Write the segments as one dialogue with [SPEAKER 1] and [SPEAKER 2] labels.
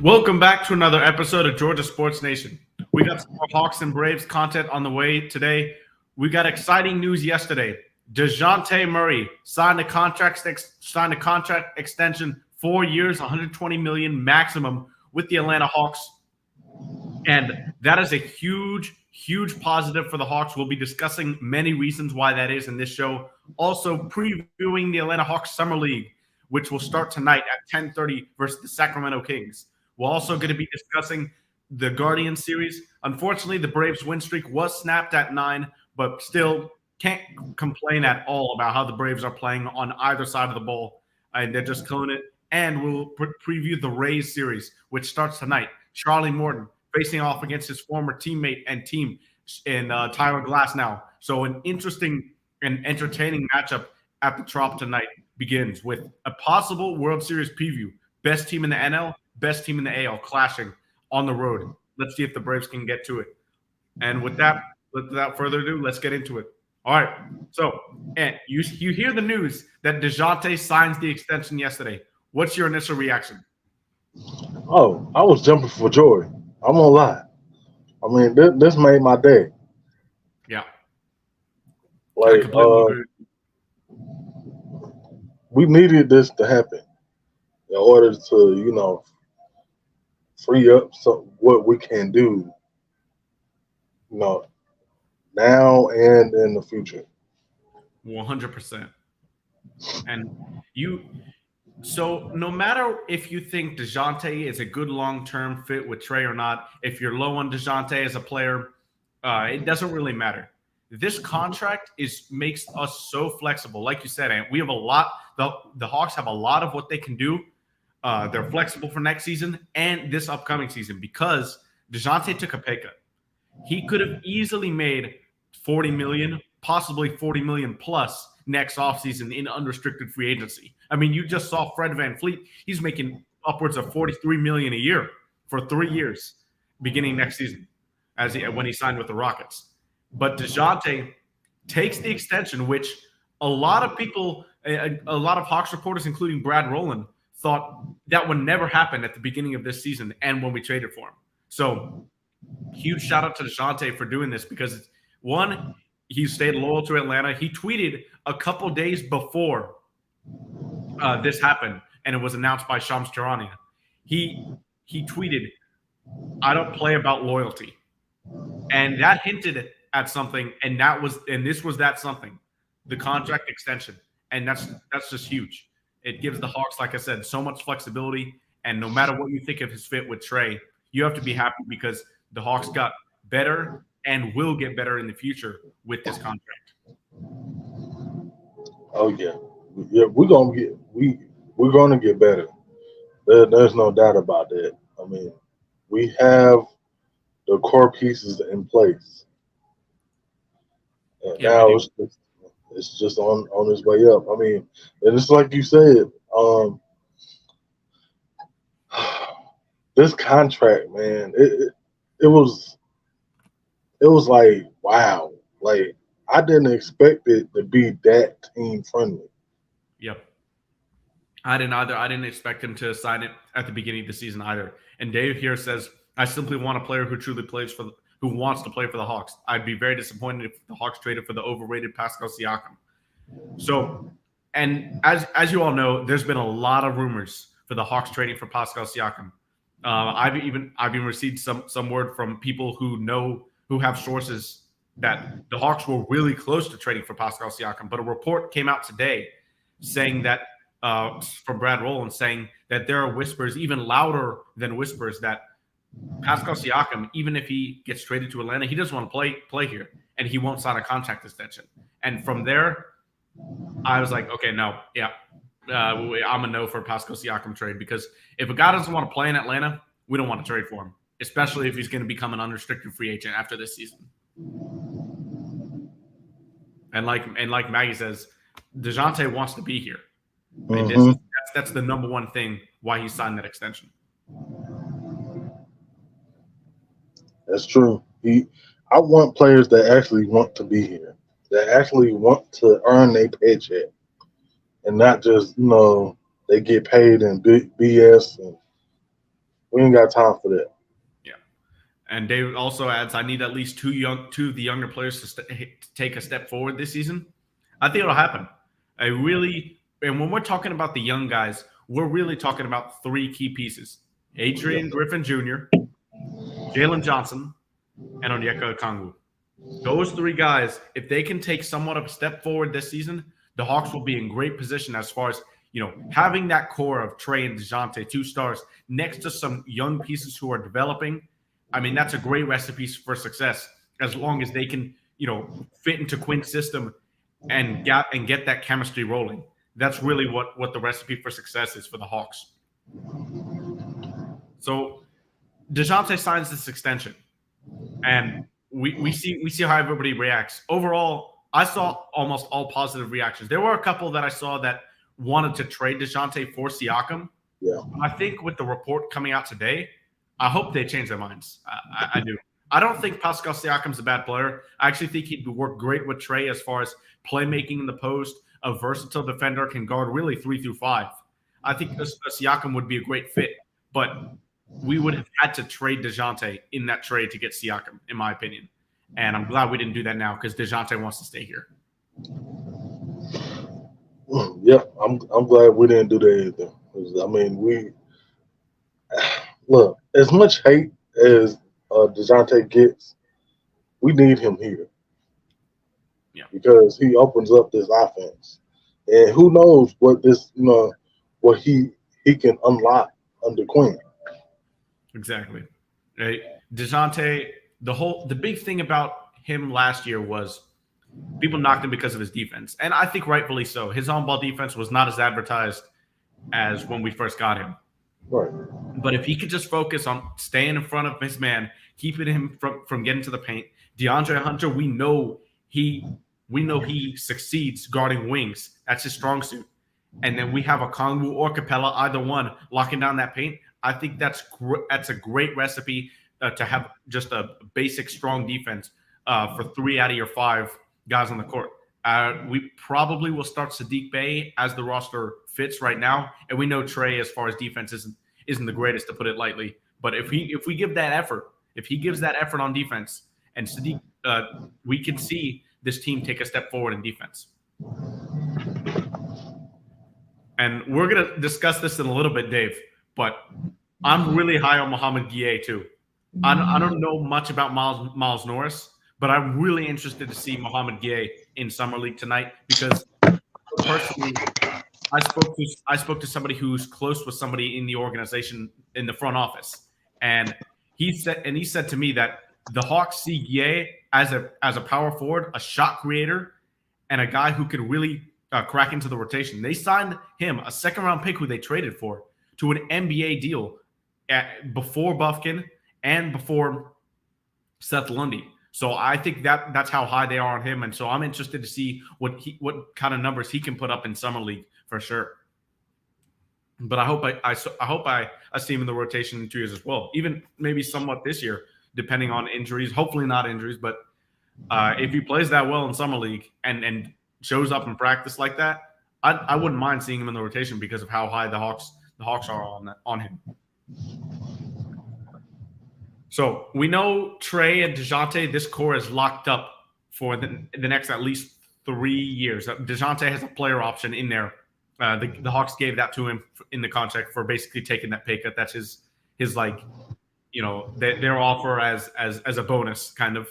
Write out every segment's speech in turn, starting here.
[SPEAKER 1] Welcome back to another episode of Georgia Sports Nation. We got some more Hawks and Braves content on the way today. We got exciting news yesterday. Dejounte Murray signed a contract extension, 4 years, 120 million maximum with the Atlanta Hawks, and that is a huge, huge positive for the Hawks. We'll be discussing many reasons why that is in this show. Also previewing the Atlanta Hawks Summer League, which will start tonight at 10:30 versus the Sacramento Kings. We're also going to be discussing the Guardian series. Unfortunately, the Braves win streak was snapped at 9, but still can't complain at all about how the Braves are playing on either side of the ball. And they're just killing it. And we'll preview the Rays series, which starts tonight. Charlie Morton facing off against his former teammate and team in Tyler Glass now. So an interesting and entertaining matchup at the Trop tonight begins with a possible World Series preview. Best team in the NL, best team in the AL clashing on the road. Let's see if the Braves can get to it. And with that, without further ado, let's get into it. All right. So, and you hear the news that Dejounte signs the extension yesterday. What's your initial reaction?
[SPEAKER 2] Oh, I was jumping for joy. I'm gonna lie. I mean, this made my day.
[SPEAKER 1] Yeah. I
[SPEAKER 2] Like,
[SPEAKER 1] completely agree.
[SPEAKER 2] we needed this to happen in order to, free up what we can do, now and in the future.
[SPEAKER 1] 100%. And so no matter if you think Dejounte is a good long-term fit with Trey or not, if you're low on Dejounte as a player, it doesn't really matter. This contract makes us so flexible. Like you said, Ant, we have a lot. The Hawks have a lot of what they can do. They're flexible for next season and this upcoming season because Dejounte took a pay cut. He could have easily made $40 million, possibly $40 million plus next offseason in unrestricted free agency. I mean, you just saw Fred VanVleet. He's making upwards of $43 million a year for 3 years beginning next season when he signed with the Rockets. But Dejounte takes the extension, which a lot of people, a lot of Hawks reporters, including Brad Rowland, thought that would never happen at the beginning of this season and when we traded for him. So huge shout out to Dejounte for doing this because, one, he stayed loyal to Atlanta. He tweeted a couple days before this happened, and it was announced by Shams Charania. He tweeted, "I don't play about loyalty," and that hinted at something, and this was that something, the contract extension, and that's just huge. It gives the Hawks, like I said, so much flexibility, and no matter what you think of his fit with Trey, you have to be happy because the Hawks got better and will get better in the future with this contract.
[SPEAKER 2] Oh yeah, we're gonna get better. There's no doubt about that. I mean, we have the core pieces in place, and
[SPEAKER 1] Yeah,
[SPEAKER 2] now it's just on its way up. I mean, and it's like you said, this contract, man, it was like wow, like I didn't expect it to be that team friendly.
[SPEAKER 1] Yep. I didn't either. I didn't expect him to sign it at the beginning of the season either. And Dave here says, "I simply want a player who truly who wants to play for the Hawks. I'd be very disappointed if the Hawks traded for the overrated Pascal Siakam." So, and as you all know, there's been a lot of rumors for the Hawks trading for Pascal Siakam. I've even received some word from people who have sources that the Hawks were really close to trading for Pascal Siakam. But a report came out today saying that from Brad Rowland saying that there are whispers, even louder than whispers, that Pascal Siakam, even if he gets traded to Atlanta, he doesn't want to play here, and he won't sign a contract extension. And from there, I was like, okay, no, yeah, I'm a no for a Pascal Siakam trade because if a guy doesn't want to play in Atlanta, we don't want to trade for him, especially if he's going to become an unrestricted free agent after this season. And like Maggie says, Dejounte wants to be here. And that's the number one thing why he signed that extension.
[SPEAKER 2] That's true. I want players that actually want to be here, that actually want to earn their paycheck, and not just they get paid in BS and We ain't got time for that.
[SPEAKER 1] Yeah. And David also adds, I need at least two of the younger players to take a step forward this season. I think it'll happen. And when we're talking about the young guys, we're really talking about three key pieces: Adrian Griffin Jr., Jalen Johnson, and Onyeka Okongwu. Those three guys, if they can take somewhat of a step forward this season, the Hawks will be in great position as far as, having that core of Trey and Dejounte, 2 stars, next to some young pieces who are developing. I mean, that's a great recipe for success as long as they can, fit into Quinn's system and get that chemistry rolling. That's really what the recipe for success is for the Hawks. So Dejounte signs this extension, and we see how everybody reacts. Overall, I saw almost all positive reactions. There were a couple that I saw that wanted to trade Dejounte for Siakam.
[SPEAKER 2] Yeah.
[SPEAKER 1] I think with the report coming out today, I hope they change their minds. I do. I don't think Pascal Siakam's a bad player. I actually think he'd work great with Trey as far as playmaking in the post. A versatile defender, can guard really 3 through 5. I think Siakam would be a great fit, but we would have had to trade Dejounte in that trade to get Siakam, in my opinion. And I'm glad we didn't do that now because Dejounte wants to stay here.
[SPEAKER 2] Yeah, I'm glad we didn't do that either. I mean, look, as much hate as Dejounte gets, we need him here.
[SPEAKER 1] Yeah. Because
[SPEAKER 2] he opens up this offense, and who knows what what he can unlock under Quinn.
[SPEAKER 1] Exactly. Dejounte, the big thing about him last year was people knocked him because of his defense, and I think rightfully so. His on-ball defense was not as advertised as when we first got him.
[SPEAKER 2] Right.
[SPEAKER 1] But if he could just focus on staying in front of his man, keeping him from getting to the paint, DeAndre Hunter, we know he succeeds guarding wings. That's his strong suit. And then we have Okongwu or Capella, either one, locking down that paint. I think that's a great recipe to have just a basic strong defense for 3 out of your 5 guys on the court. We probably will start Saddiq Bey as the roster fits right now, and we know Trey, as far as defense, isn't the greatest, to put it lightly. But if we give that effort, if he gives that effort on defense, and Saddiq, we can see this team take a step forward in defense. And we're gonna discuss this in a little bit, Dave. But I'm really high on Maggiet too. I don't know much about Miles Norris, but I'm really interested to see Maggiet in Summer League tonight because personally, I spoke to somebody who's close with somebody in the organization in the front office, and he said to me that the Hawks see Gueye as a power forward, a shot creator, and a guy who could really crack into the rotation. They signed him, a second-round pick who they traded for, to an NBA deal before Bufkin and before Seth Lundy. So I think that's how high they are on him, and so I'm interested to see what kind of numbers he can put up in Summer League for sure. But I hope I see him in the rotation in 2 years as well, even maybe somewhat this year, depending on injuries. Hopefully not injuries, but if he plays that well in Summer League and shows up in practice like that, I wouldn't mind seeing him in the rotation because of how high the Hawks are on him. So we know Trey and Dejounte, this core is locked up for the next at least 3 years. Dejounte has a player option in there. The Hawks gave that to him in the contract for basically taking that pay cut. That's his like, their offer as a bonus kind of.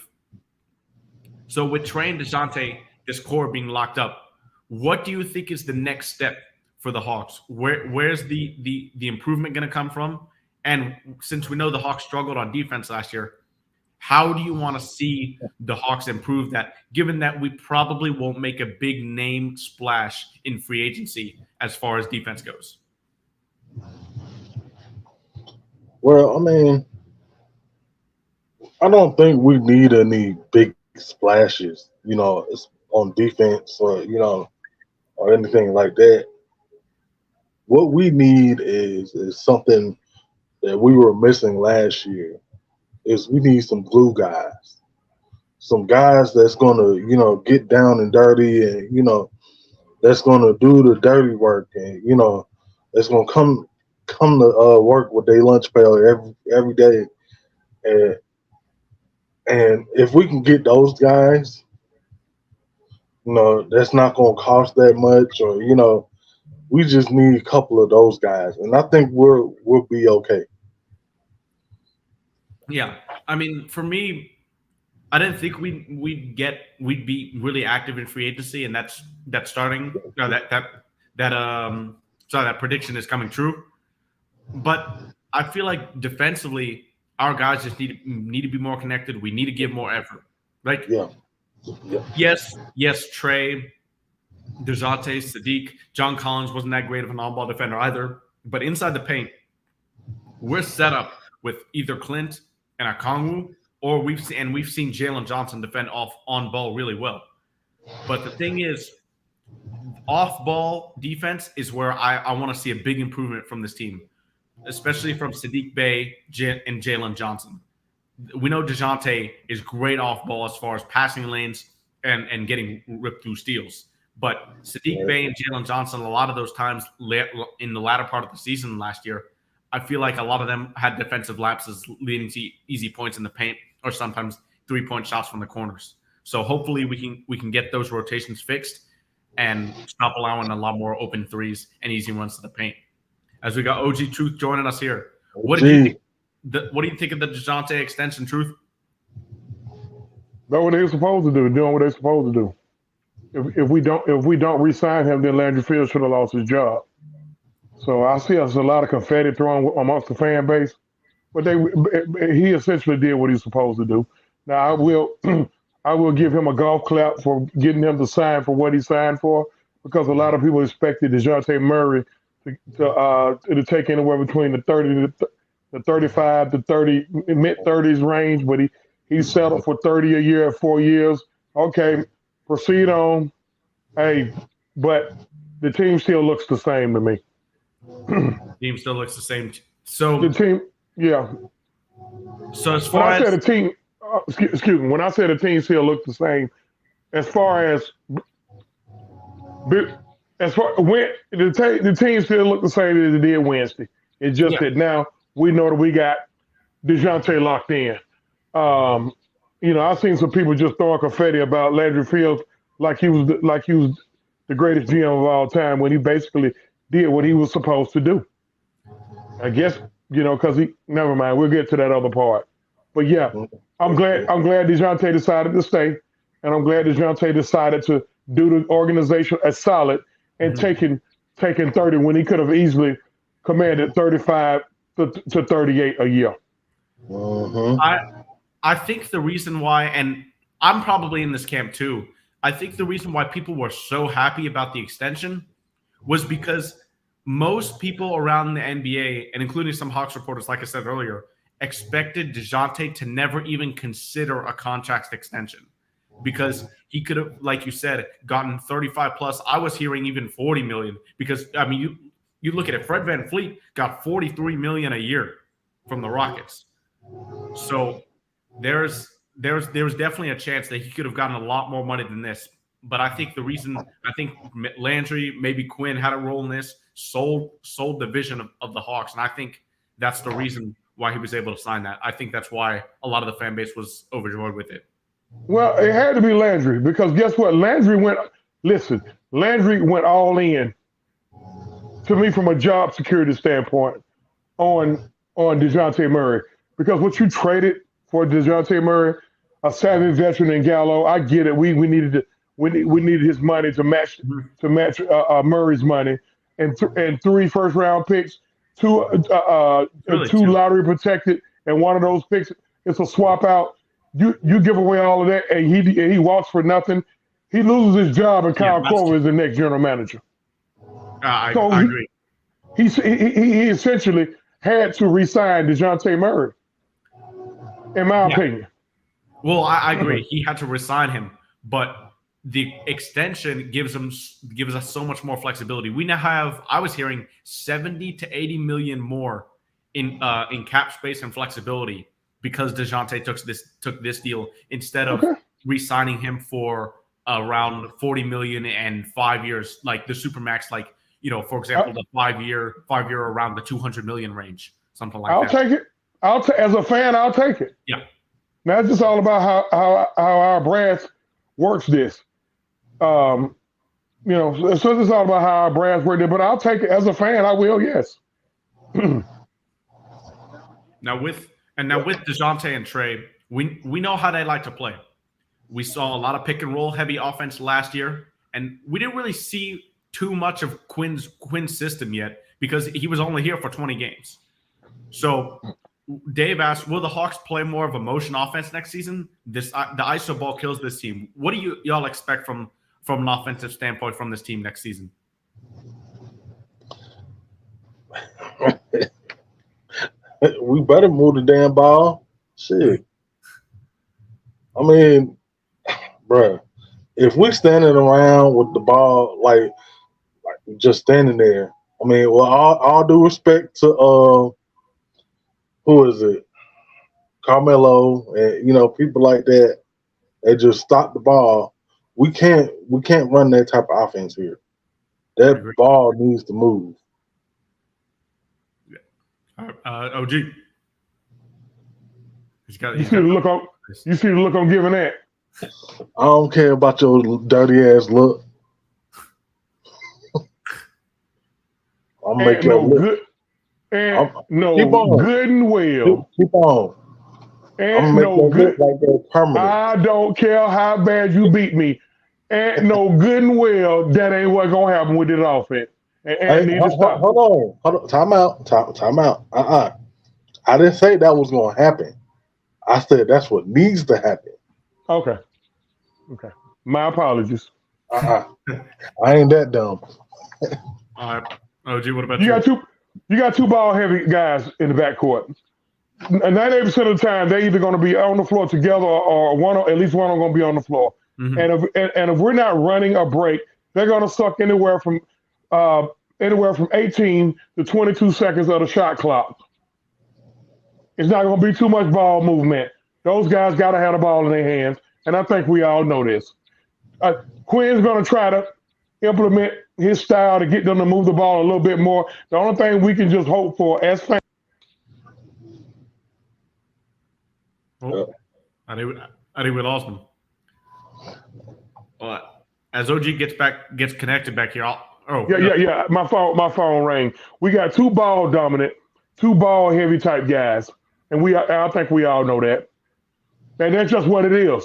[SPEAKER 1] So with Trey and Dejounte, this core being locked up, what do you think is the next step for the Hawks? Where's the improvement going to come from? And since we know the Hawks struggled on defense last year, how do you want to see the Hawks improve that, given that we probably won't make a big name splash in free agency as far as defense goes?
[SPEAKER 2] Well, I mean, I don't think we need any big splashes, on defense or anything like that. What we need is something that we were missing last year. Is we need some glue guys, some guys that's gonna get down and dirty and that's gonna do the dirty work and that's gonna come come to work with their lunch pail every day, and if we can get those guys, that's not going to cost that much, or we just need a couple of those guys, and I think we'll be okay.
[SPEAKER 1] Yeah, I mean, for me, I didn't think we'd be really active in free agency, and that's starting that prediction is coming true. But I feel like defensively, our guys just need to be more connected. We need to give more effort. Like,
[SPEAKER 2] Yeah.
[SPEAKER 1] yes, Trey, Dejounte, Sadiq, John Collins wasn't that great of an on-ball defender either. But inside the paint, we're set up with either Clint and Okongwu, or we've seen Jalen Johnson defend off on ball really well. But the thing is, off ball defense is where I want to see a big improvement from this team, especially from Sadiq Bey and Jalen Johnson. We know Dejounte is great off ball as far as passing lanes and getting ripped through steals. But Sadiq Bey and Jalen Johnson, a lot of those times in the latter part of the season last year, I feel like a lot of them had defensive lapses leading to easy points in the paint or sometimes 3-point shots from the corners. So hopefully we can get those rotations fixed and stop allowing a lot more open threes and easy runs to the paint. As we got OG Truth joining us here. What do you think of the Dejounte extension, Truth?
[SPEAKER 3] That's what they're supposed to do, doing what they're supposed to do. If we don't re-sign him, then Landry Fields should have lost his job. So I see us a lot of confetti thrown amongst the fan base, but he essentially did what he's supposed to do. Now I will give him a golf clap for getting him to sign for what he signed for, because a lot of people expected Dejounte Murray to take anywhere between the 35 to 30 mid-30s range, but he settled for 30 a year at 4 years. Okay, proceed on. Hey, but the team still looks the same to me.
[SPEAKER 1] Team still looks the same. So
[SPEAKER 3] the team, yeah.
[SPEAKER 1] So as far as
[SPEAKER 3] the team, excuse me, when I said the team still looks the same, as far as when the team still look the same as it did Wednesday. It's just that now we know that we got Dejounte locked in. I've seen some people just throwing confetti about Landry Fields like he was the greatest GM of all time, when he basically did what he was supposed to do. I guess, because never mind, we'll get to that other part. But yeah, I'm glad Dejounte decided to stay, and I'm glad Dejounte decided to do the organization as solid and taking 30 when he could have easily commanded 35 to 38 a year.
[SPEAKER 1] I think the reason why, and I'm probably in this camp too, I think the reason why people were so happy about the extension was because most people around the NBA, and including some Hawks reporters, like I said earlier, expected Dejounte to never even consider a contract extension, because he could have, like you said, gotten 35 plus. I was hearing even 40 million, because I mean, you look at it, Fred VanVleet got 43 million a year from the Rockets. So there's definitely a chance that he could have gotten a lot more money than this. But I think Landry, maybe Quinn had a role in this, sold the vision of the Hawks. And I think that's the reason why he was able to sign that. I think that's why a lot of the fan base was overjoyed with it.
[SPEAKER 3] Well, it had to be Landry, because guess what? Landry went all in, to me, from a job security standpoint, on Dejounte Murray. Because what you traded for Dejounte Murray, a savvy veteran in Gallo, I get it. We needed his money to match Murray's money, and 3 first-round picks, two lottery protected, and one of those picks, it's a swap out. You give away all of that, and he walks for nothing. He loses his job, and Kyle Korver is the next general manager.
[SPEAKER 1] I agree.
[SPEAKER 3] He essentially had to re-sign Dejounte Murray, in my opinion.
[SPEAKER 1] Well, I agree. He had to resign him, but the extension gives us so much more flexibility. We now have, I was hearing, 70 to 80 million more in cap space and flexibility, because Dejounte took this deal instead of re-signing him for around 40 million and 5 years, like the Supermax. Like, for example, the 5-year around the 200 million range, something like
[SPEAKER 3] I'll
[SPEAKER 1] that.
[SPEAKER 3] take it. As a fan, I'll take it.
[SPEAKER 1] Yeah.
[SPEAKER 3] Now it's just all about how our brass works this. So it's all about how our brass work it. But I'll take it as a fan. I will. Yes.
[SPEAKER 1] Now with Dejounte and Trey, we know how they like to play. We saw a lot of pick and roll heavy offense last year, and we didn't really see too much of Quinn's system yet because he was only here for 20 games. So Dave asked, will the Hawks play more of a motion offense next season? The ISO ball kills this team. What do y'all expect from an offensive standpoint from this team next season?
[SPEAKER 2] We better move the damn ball. Shit. I mean, bruh, if we're standing around with the ball like just standing there, I mean, well, all due respect to who is it? Carmelo and people like that. They just stop the ball. We can't run that type of offense here. That ball needs to move.
[SPEAKER 1] OG.
[SPEAKER 3] You see the look I'm giving that.
[SPEAKER 2] I don't care about your dirty ass look. I'm making no
[SPEAKER 3] good. And no good and well.
[SPEAKER 2] Keep on.
[SPEAKER 3] And no good.
[SPEAKER 2] Like that permanent.
[SPEAKER 3] I don't care how bad you beat me. And no good and well, that ain't what's gonna happen with this offense. And need to stop.
[SPEAKER 2] Hold on. Time out. I didn't say that was gonna happen. I said that's what needs to happen.
[SPEAKER 3] Okay. My apologies.
[SPEAKER 2] I ain't that dumb.
[SPEAKER 1] All right. OG, what about
[SPEAKER 3] you? You got two ball heavy guys in the backcourt. 98% of the time, they're either going to be on the floor together or at least one of them going to be on the floor. Mm-hmm. And if we're not running a break, they're going to suck anywhere from 18 to 22 seconds of the shot clock. It's not going to be too much ball movement. Those guys got to have the ball in their hands, and I think we all know this. Quinn's going to try to implement his style to get them to move the ball a little bit more. The only thing we can just hope for as fans.
[SPEAKER 1] Oh, I think we lost him. But as OG gets connected back here,
[SPEAKER 3] yeah. My phone rang. We got two ball dominant, two ball heavy type guys, and I think we all know that. And that's just what it is.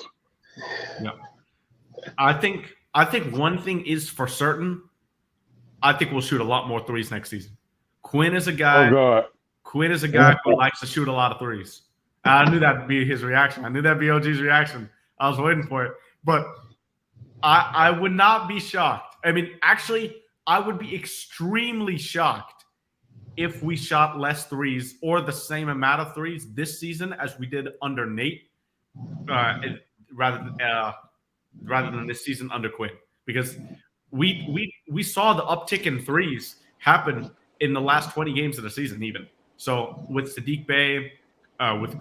[SPEAKER 1] Yeah. I think one thing is for certain. I think we'll shoot a lot more threes next season. Quinn is a guy.
[SPEAKER 3] Oh God.
[SPEAKER 1] Quinn is a guy who likes to shoot a lot of threes. I knew that'd be his reaction. I knew that'd be OG's reaction. I was waiting for it. But I would not be shocked. I mean, actually, I would be extremely shocked if we shot less threes or the same amount of threes this season as we did under Nate, rather than this season under Quinn. Because we saw the uptick in threes happen in the last 20 games of the season even. So with Saddiq Bey, with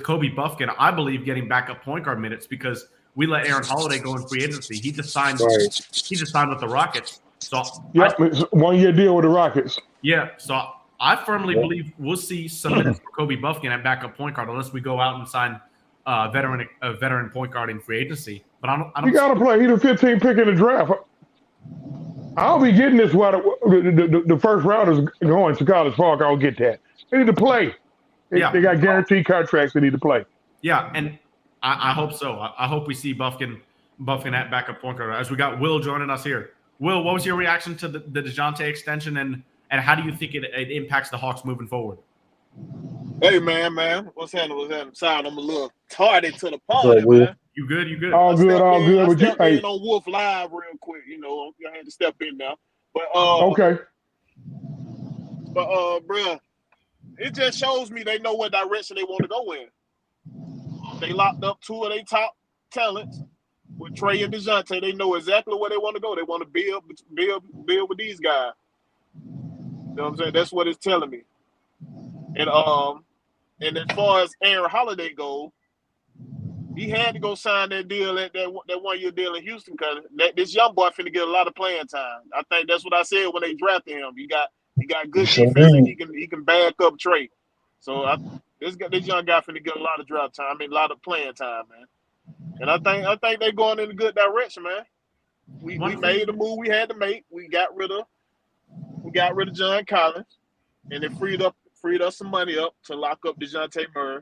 [SPEAKER 1] Kobe Buffkin, I believe getting backup point guard minutes because we let Aaron Holiday go in free agency. He just signed with the Rockets. So
[SPEAKER 3] it's a 1-year deal with the Rockets.
[SPEAKER 1] Yeah. So I firmly believe we'll see some minutes for Kobe Buffkin at backup point guard unless we go out and sign a veteran point guard in free agency. But I don't.
[SPEAKER 3] He got to play. He's the 15th pick in the draft. I'll be getting this while the first round is going to College Park. I'll get that. They need to play. They got guaranteed contracts they need to play.
[SPEAKER 1] Yeah, and I hope so. I hope we see Buffkin at backup point guard as we got Will joining us here. Will, what was your reaction to the Dejounte extension, and how do you think it impacts the Hawks moving forward?
[SPEAKER 4] Hey, man. What's happening? Sorry, I'm a little tardy to the party, man.
[SPEAKER 1] You good?
[SPEAKER 3] All good.
[SPEAKER 4] I stepped in on Wolf Live real quick. I had to step in now. But
[SPEAKER 3] okay.
[SPEAKER 4] But bruh, it just shows me they know what direction they want to go in. They locked up two of their top talents with Trey and Dejounte. They know exactly where they want to go. They want to build with these guys. You know what I'm saying? That's what it's telling me. And as far as Aaron Holiday goes, he had to go sign that deal at that 1 year deal in Houston because this young boy finna get a lot of playing time. I think that's what I said when they drafted him. He got good defense and he can back up Trey. So this young guy finna get a lot of draft time. I mean, a lot of playing time, man. And I think they're going in a good direction, man. We made the move we had to make. We got rid of John Collins, and it freed us some money up to lock up Dejounte Murray.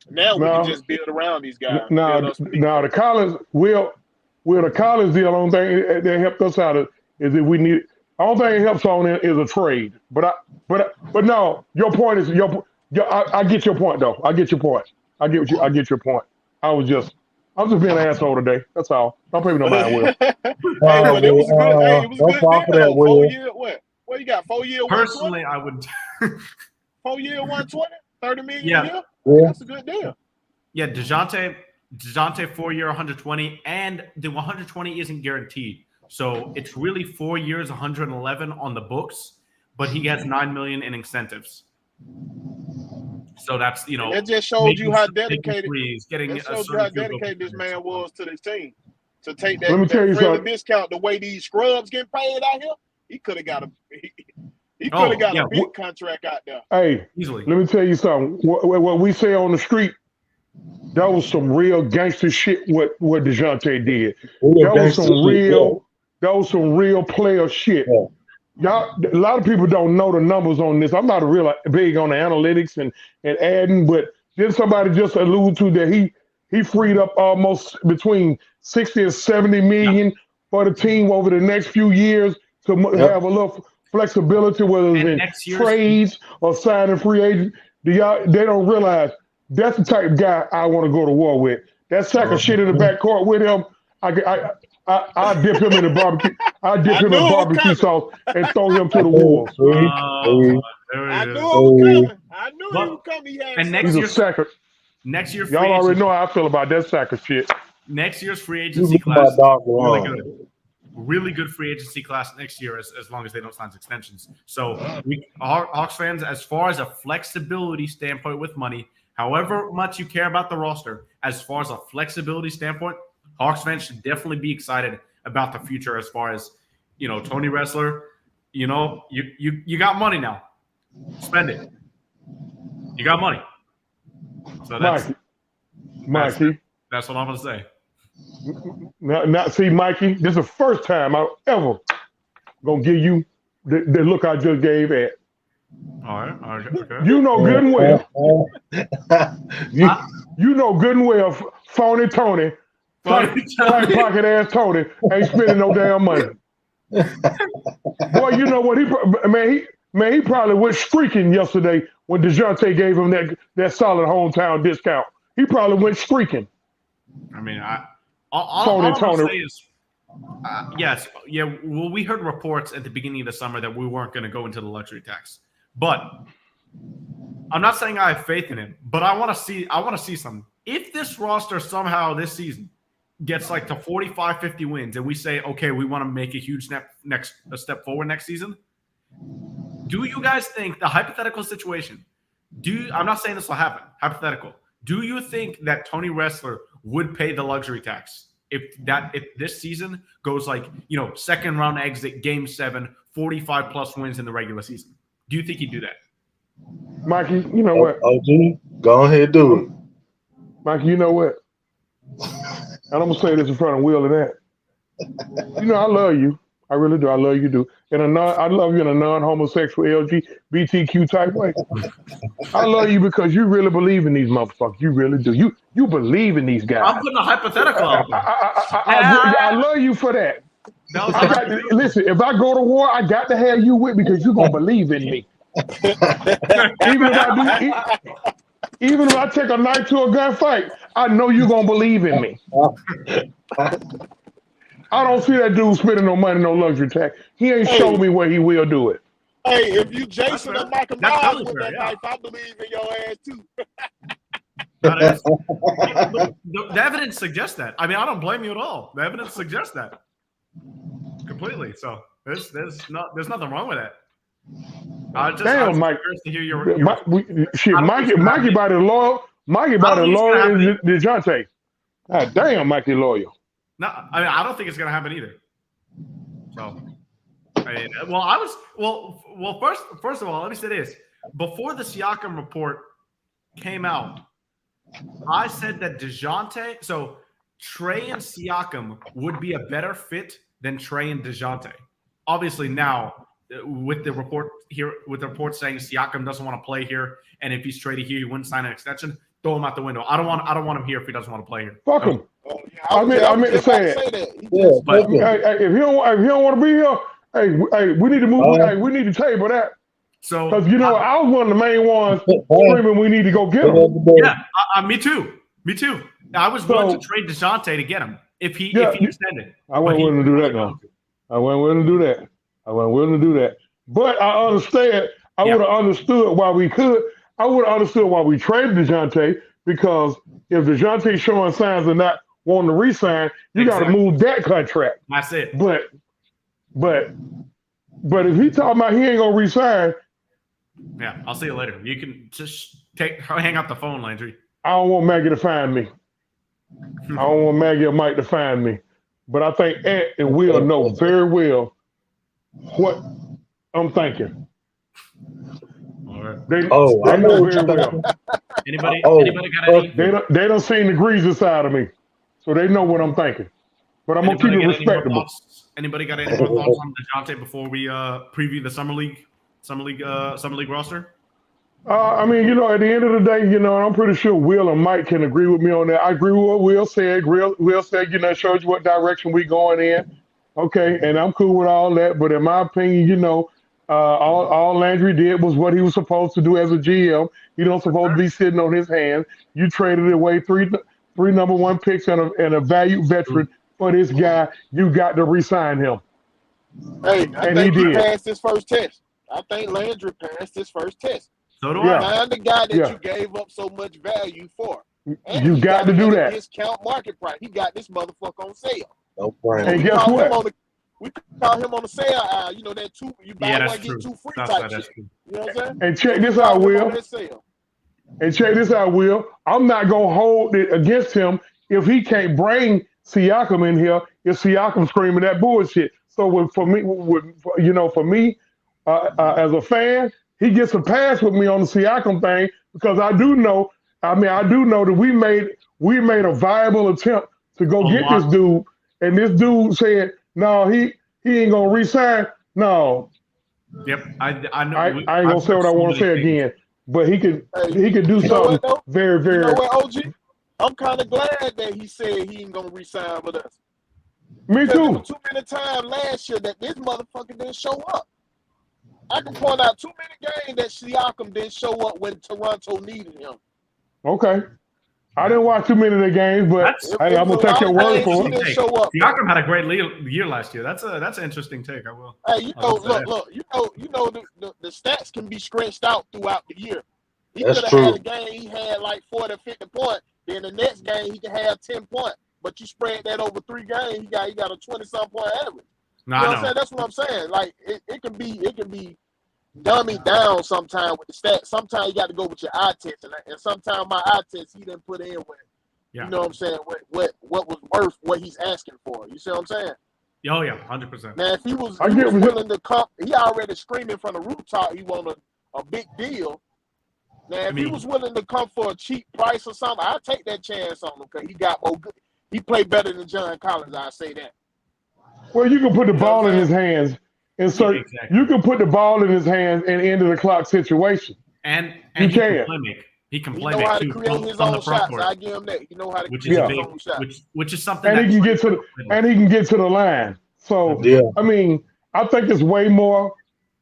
[SPEAKER 4] Now we can just build around these guys.
[SPEAKER 3] Now the Collins the Collins deal. Only thing that helped us out is that we need. Only thing that helps on it is a trade. But no, your point is I get your point though. I get your point. I get your point. I'm just being an asshole today. That's all. Don't pay me no mind, Will.
[SPEAKER 4] But it was good. Hey, it was good. That, 4 year, what you got? 4 year.
[SPEAKER 1] Personally, I would.
[SPEAKER 4] 4 year, 120, 30 million a year.
[SPEAKER 2] Yeah.
[SPEAKER 4] That's a good deal.
[SPEAKER 1] Yeah, Dejounte 4 year, 120, and the 120 isn't guaranteed. So it's really 4 years, 111 on the books, but he gets $9 million in incentives. So that's
[SPEAKER 4] that just showed you how dedicated.
[SPEAKER 1] Getting
[SPEAKER 4] that showed you how dedicated this man was to this team. To take that,
[SPEAKER 3] Let me tell you something.
[SPEAKER 4] discount the way these scrubs get paid out here, he could have got a big contract out there.
[SPEAKER 3] Hey,
[SPEAKER 1] easily.
[SPEAKER 3] Let me tell you something. What we say on the street, that was some real gangster shit. What Dejounte did. That was some real player shit.
[SPEAKER 2] Yeah.
[SPEAKER 3] Y'all, a lot of people don't know the numbers on this. I'm not real big on the analytics and adding, but then somebody just alluded to that he freed up almost between 60 and 70 million for the team over the next few years to have a little flexibility, whether it's in trades or signing free agents. They don't realize that's the type of guy I want to go to war with. That sack of shit in the backcourt with him, I dip him in the barbecue. I dip him in barbecue sauce and throw him to the wolves.
[SPEAKER 4] I knew it was coming.
[SPEAKER 1] And next year,
[SPEAKER 3] y'all already know how I feel about that sack of shit.
[SPEAKER 1] Next year's free agency class, really good free agency class next year, as long as they don't sign extensions. So Hawks fans, as far as a flexibility standpoint with money, however much you care about the roster, as far as a flexibility standpoint, Hawks fans should definitely be excited about the future as far as, Tony Ressler, you got money now. Spend it. You got money. So
[SPEAKER 3] Mikey.
[SPEAKER 1] That's what I'm going to say.
[SPEAKER 3] Now, see, Mikey, this is the first time I'm ever going to give you the look I just gave at.
[SPEAKER 1] All right. Okay.
[SPEAKER 3] You know good and well. You know good and well, phony Tony. Pocket ass Tony ain't spending no damn money. Boy, you know what? He probably went streaking yesterday when Dejounte gave him that solid hometown discount. He probably went streaking.
[SPEAKER 1] I mean, all I'm going to say is, yes, yeah. Well, we heard reports at the beginning of the summer that we weren't going to go into the luxury tax, but I'm not saying I have faith in him. But I want to see something. If this roster somehow this season gets like to 45, 50 wins, and we say, okay, we want to make a huge step forward next season, do you guys think the hypothetical situation? I'm not saying this will happen. Hypothetical. Do you think that Tony Ressler would pay the luxury tax if this season goes like, second round exit, game 7, 45 plus wins in the regular season? Do you think he'd do that?
[SPEAKER 3] Mikey, you know what?
[SPEAKER 2] OG, go ahead and do it.
[SPEAKER 3] Mikey, you know what? And I'm going to say this in front of Will and that. I love you. I really do. I love you, do. I love you in a non-homosexual LGBTQ type way. I love you because you really believe in these motherfuckers. You really do. You believe in these guys.
[SPEAKER 1] I'm putting a hypothetical out there.
[SPEAKER 3] I love you for that. Listen, if I go to war, I got to have you with me because you're going to believe in me. Even if I take a knife to a gunfight, I know you're going to believe in me. I don't see that dude spending no money, no luxury tax. He ain't showed me where he will do it.
[SPEAKER 4] Hey, if you Jason or Michael Myers with that knife, I believe in your ass too.
[SPEAKER 1] The evidence suggests that. I mean, I don't blame you at all. The evidence suggests that completely. So there's nothing wrong with that.
[SPEAKER 3] Damn, Mike.
[SPEAKER 1] To hear your
[SPEAKER 3] Mikey about as loyal as Dejounte. God damn, Mikey loyal.
[SPEAKER 1] No, I mean, I don't think it's gonna happen either. So, I mean, first of all, let me say this: before the Siakam report came out, I said that Dejounte, so Trey and Siakam would be a better fit than Trey and Dejounte. Obviously, now with the report saying Siakam doesn't want to play here, and if he's traded here, he wouldn't sign an extension. Throw him out the window. I don't want him here if he doesn't want to play here.
[SPEAKER 3] Fuck him.
[SPEAKER 4] I
[SPEAKER 3] meant to say
[SPEAKER 4] that.
[SPEAKER 1] But
[SPEAKER 3] if he don't want to be here, hey, we need to move. We need to table that.
[SPEAKER 1] So,
[SPEAKER 3] because I was one of the main ones screaming we need to go get him.
[SPEAKER 1] Yeah, me too. I was willing to trade Dejounte to get him if he extended.
[SPEAKER 3] I wasn't willing to do that now. I wasn't willing to do that. But I understand. I would have understood why we could. I would have understood why we traded Dejounte, because if Dejounte showing signs of not wanting to re-sign, you got to move that contract.
[SPEAKER 1] That's it.
[SPEAKER 3] But if he talking about he ain't gonna re-sign,
[SPEAKER 1] yeah, I'll see you later. You can just hang up the phone, Landry.
[SPEAKER 3] I don't want Maggie to find me. I don't want Maggie or Mike to find me. But I think Ant and Will know very well what I'm thinking.
[SPEAKER 1] All right.
[SPEAKER 3] They know very well.
[SPEAKER 1] Anybody got any?
[SPEAKER 3] They don't seen the greasy side of me, so they know what I'm thinking. But I'm gonna keep it respectable.
[SPEAKER 1] Anybody got any more thoughts on Dejounte before we preview the summer league roster?
[SPEAKER 3] I mean, at the end of the day, I'm pretty sure Will and Mike can agree with me on that. I agree with what Will said. Will said, shows you what direction we going in. Okay, and I'm cool with all that. But in my opinion, all Landry did was what he was supposed to do as a GM. He don't supposed to be sitting on his hands. You traded away three number one picks and a valued veteran for this guy. You got to re-sign him.
[SPEAKER 4] Hey, I think he passed his first test. I think Landry passed his first test.
[SPEAKER 1] So do I.
[SPEAKER 4] Find the guy that you gave up so much value for. And
[SPEAKER 3] you got to do that.
[SPEAKER 4] Discount market price. He got this motherfucker on sale.
[SPEAKER 2] No problem.
[SPEAKER 3] And guess what?
[SPEAKER 4] We call him on the sale aisle. That two, you buy one, get two free type shit.
[SPEAKER 1] True.
[SPEAKER 4] You know what I'm saying?
[SPEAKER 3] And check this out, Will. I'm not going to hold it against him if he can't bring Siakam in here, if Siakam screaming that bullshit. So for me, as a fan, he gets a pass with me on the Siakam thing, because I do know that we made a viable attempt to go get this dude, and this dude said, no, he ain't gonna re-sign. No.
[SPEAKER 1] Yep, I know.
[SPEAKER 3] I ain't gonna say what I want to say again, but he could do something very, very.
[SPEAKER 4] You know what, OG? I'm kind of glad that he said he ain't gonna re-sign with us.
[SPEAKER 3] Me too.
[SPEAKER 4] There was too many times last year that this motherfucker didn't show up. I can point out too many games that Siakam didn't show up when Toronto needed him.
[SPEAKER 3] Okay. I didn't watch too many of the games, but I'm gonna take your word for it.
[SPEAKER 1] Siakam had a great year last year. That's an interesting take. I will.
[SPEAKER 4] Hey, look. The stats can be stretched out throughout the year. He
[SPEAKER 2] That's
[SPEAKER 4] could have
[SPEAKER 2] true.
[SPEAKER 4] had a game he had like 40, 50 points. Then the next game he can have 10 points. But you spread that over 3 games, he got a 20-some point average. You know what I'm saying? That's what I'm saying. Like it can be dummied down sometimes with the stats. Sometimes you got to go with your eye test, and sometimes my eye test he didn't put in with. You know what I'm saying? What was worth what he's asking for. You see what I'm saying?
[SPEAKER 1] Oh yeah, 100%.
[SPEAKER 4] Now if he was willing to come, he already screaming from the rooftop he wanted a big deal. Now if he was willing to come for a cheap price or something, I'd take that chance on him because he got more good. He played better than John Collins. I say that.
[SPEAKER 3] Well, you can put the ball in his hands. You can put the ball in his hands and end of the clock situation.
[SPEAKER 1] And he can play make. He can play make too.
[SPEAKER 4] Create his own shots. I give him that. You know how to create his own shots.
[SPEAKER 1] Which is something.
[SPEAKER 3] And he can get to the line. So I mean, I think it's way more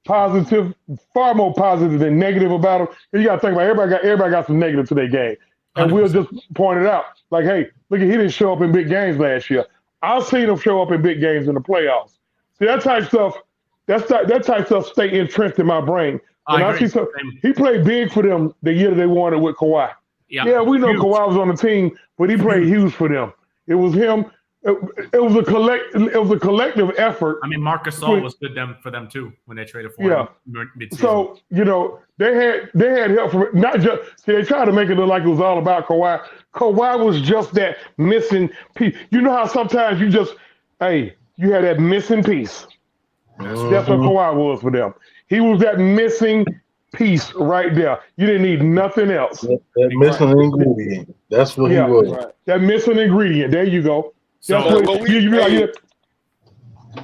[SPEAKER 3] positive, far more positive than negative about him. You got to think about everybody got some negative to their game, and 100%. We'll just point it out. Like, hey, look, he didn't show up in big games last year. I've seen him show up in big games in the playoffs. See, that type of stuff. That type of stuff stay entrenched in my brain. When I see he played big for them the year that they won it with Kawhi. Yeah, we know Kawhi was on the team, but he played huge for them. It was him, It was a collective effort.
[SPEAKER 1] I mean, Marc Gasol was good for them too when they traded for him mid-season.
[SPEAKER 3] So they had help from not just. See, they tried to make it look like it was all about Kawhi. Kawhi was just that missing piece. You know how sometimes you had that missing piece. That's what Kawhi was for them. He was that missing piece right there. You didn't need nothing else.
[SPEAKER 2] That missing ingredient. That's what he was.
[SPEAKER 4] Right.
[SPEAKER 3] That missing ingredient. There you go.
[SPEAKER 1] So
[SPEAKER 3] That's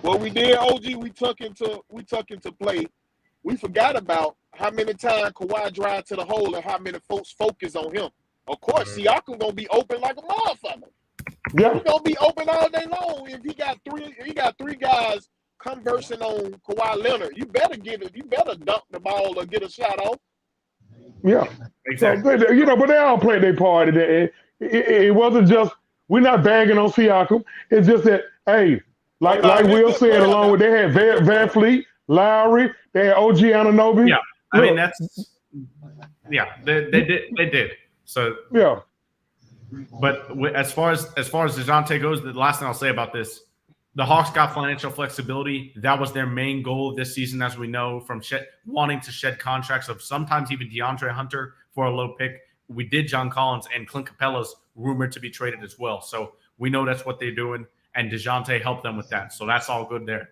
[SPEAKER 4] what we did, OG, we took into play. We forgot about how many times Kawhi drive to the hole and how many folks focus on him. Of course, Siakam gonna be open like a motherfucker.
[SPEAKER 3] Yeah.
[SPEAKER 4] He's gonna be open all day long. If he got three guys conversing on Kawhi Leonard, you better dunk the ball or get a shot off.
[SPEAKER 3] Yeah.
[SPEAKER 1] Exactly.
[SPEAKER 3] So, but they all played their part in that. It wasn't just we're not bagging on Siakam. It's just that, hey, like Will said, along with they had Van Fleet, Lowry, they had OG Anunoby.
[SPEAKER 1] Yeah, I mean they did. So
[SPEAKER 3] yeah.
[SPEAKER 1] But as far as Dejounte goes, the last thing I'll say about this, the Hawks got financial flexibility. That was their main goal this season, as we know, from wanting to shed contracts of sometimes even DeAndre Hunter for a low pick. We did John Collins, and Clint Capella's rumored to be traded as well. So we know that's what they're doing, and Dejounte helped them with that. So that's all good there.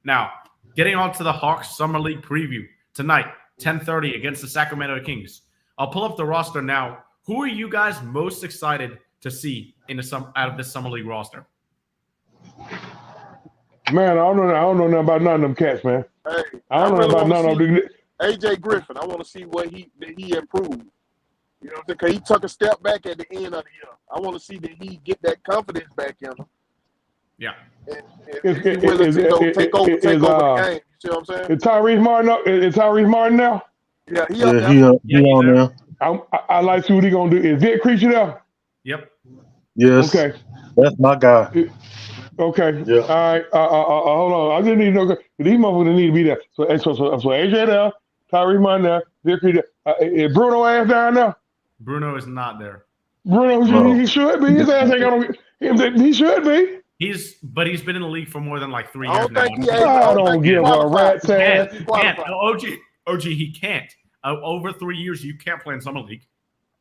[SPEAKER 1] Now, getting on to the Hawks Summer League preview tonight, 10:30 against the Sacramento Kings. I'll pull up the roster now. Who are you guys most excited to see out of this Summer League roster?
[SPEAKER 3] Man, I don't know nothing about none of them cats, man.
[SPEAKER 4] Hey,
[SPEAKER 3] I don't know about none of them.
[SPEAKER 4] AJ Griffin, I want to see what he improved. You know what I'm saying? Because he took a step back at the end of the year. I want to see that he get that confidence back in him.
[SPEAKER 1] Yeah.
[SPEAKER 4] And he's willing to take over the game. You see what I'm saying?
[SPEAKER 3] Is Tyrese Martin now?
[SPEAKER 4] Yeah, he
[SPEAKER 2] on there.
[SPEAKER 3] I like to see what he gonna do. Is Vic Creature there?
[SPEAKER 1] Yep.
[SPEAKER 2] Yes.
[SPEAKER 3] Okay.
[SPEAKER 2] That's my guy.
[SPEAKER 3] Okay.
[SPEAKER 2] Yeah.
[SPEAKER 3] All right. Hold on. I just need to know. These motherfuckers need to be there. So AJ there, Tyrese Martin there, Vic Creature. Is Bruno ass down there?
[SPEAKER 1] Bruno is not there.
[SPEAKER 3] Bruno, he should be. His ass ain't gonna. He should be.
[SPEAKER 1] He's been in the league for more than like 3
[SPEAKER 4] I
[SPEAKER 1] years
[SPEAKER 4] don't think
[SPEAKER 1] now.
[SPEAKER 3] I don't give a rat's ass.
[SPEAKER 1] OG, he can't. Over 3 years, you can't play in Summer League.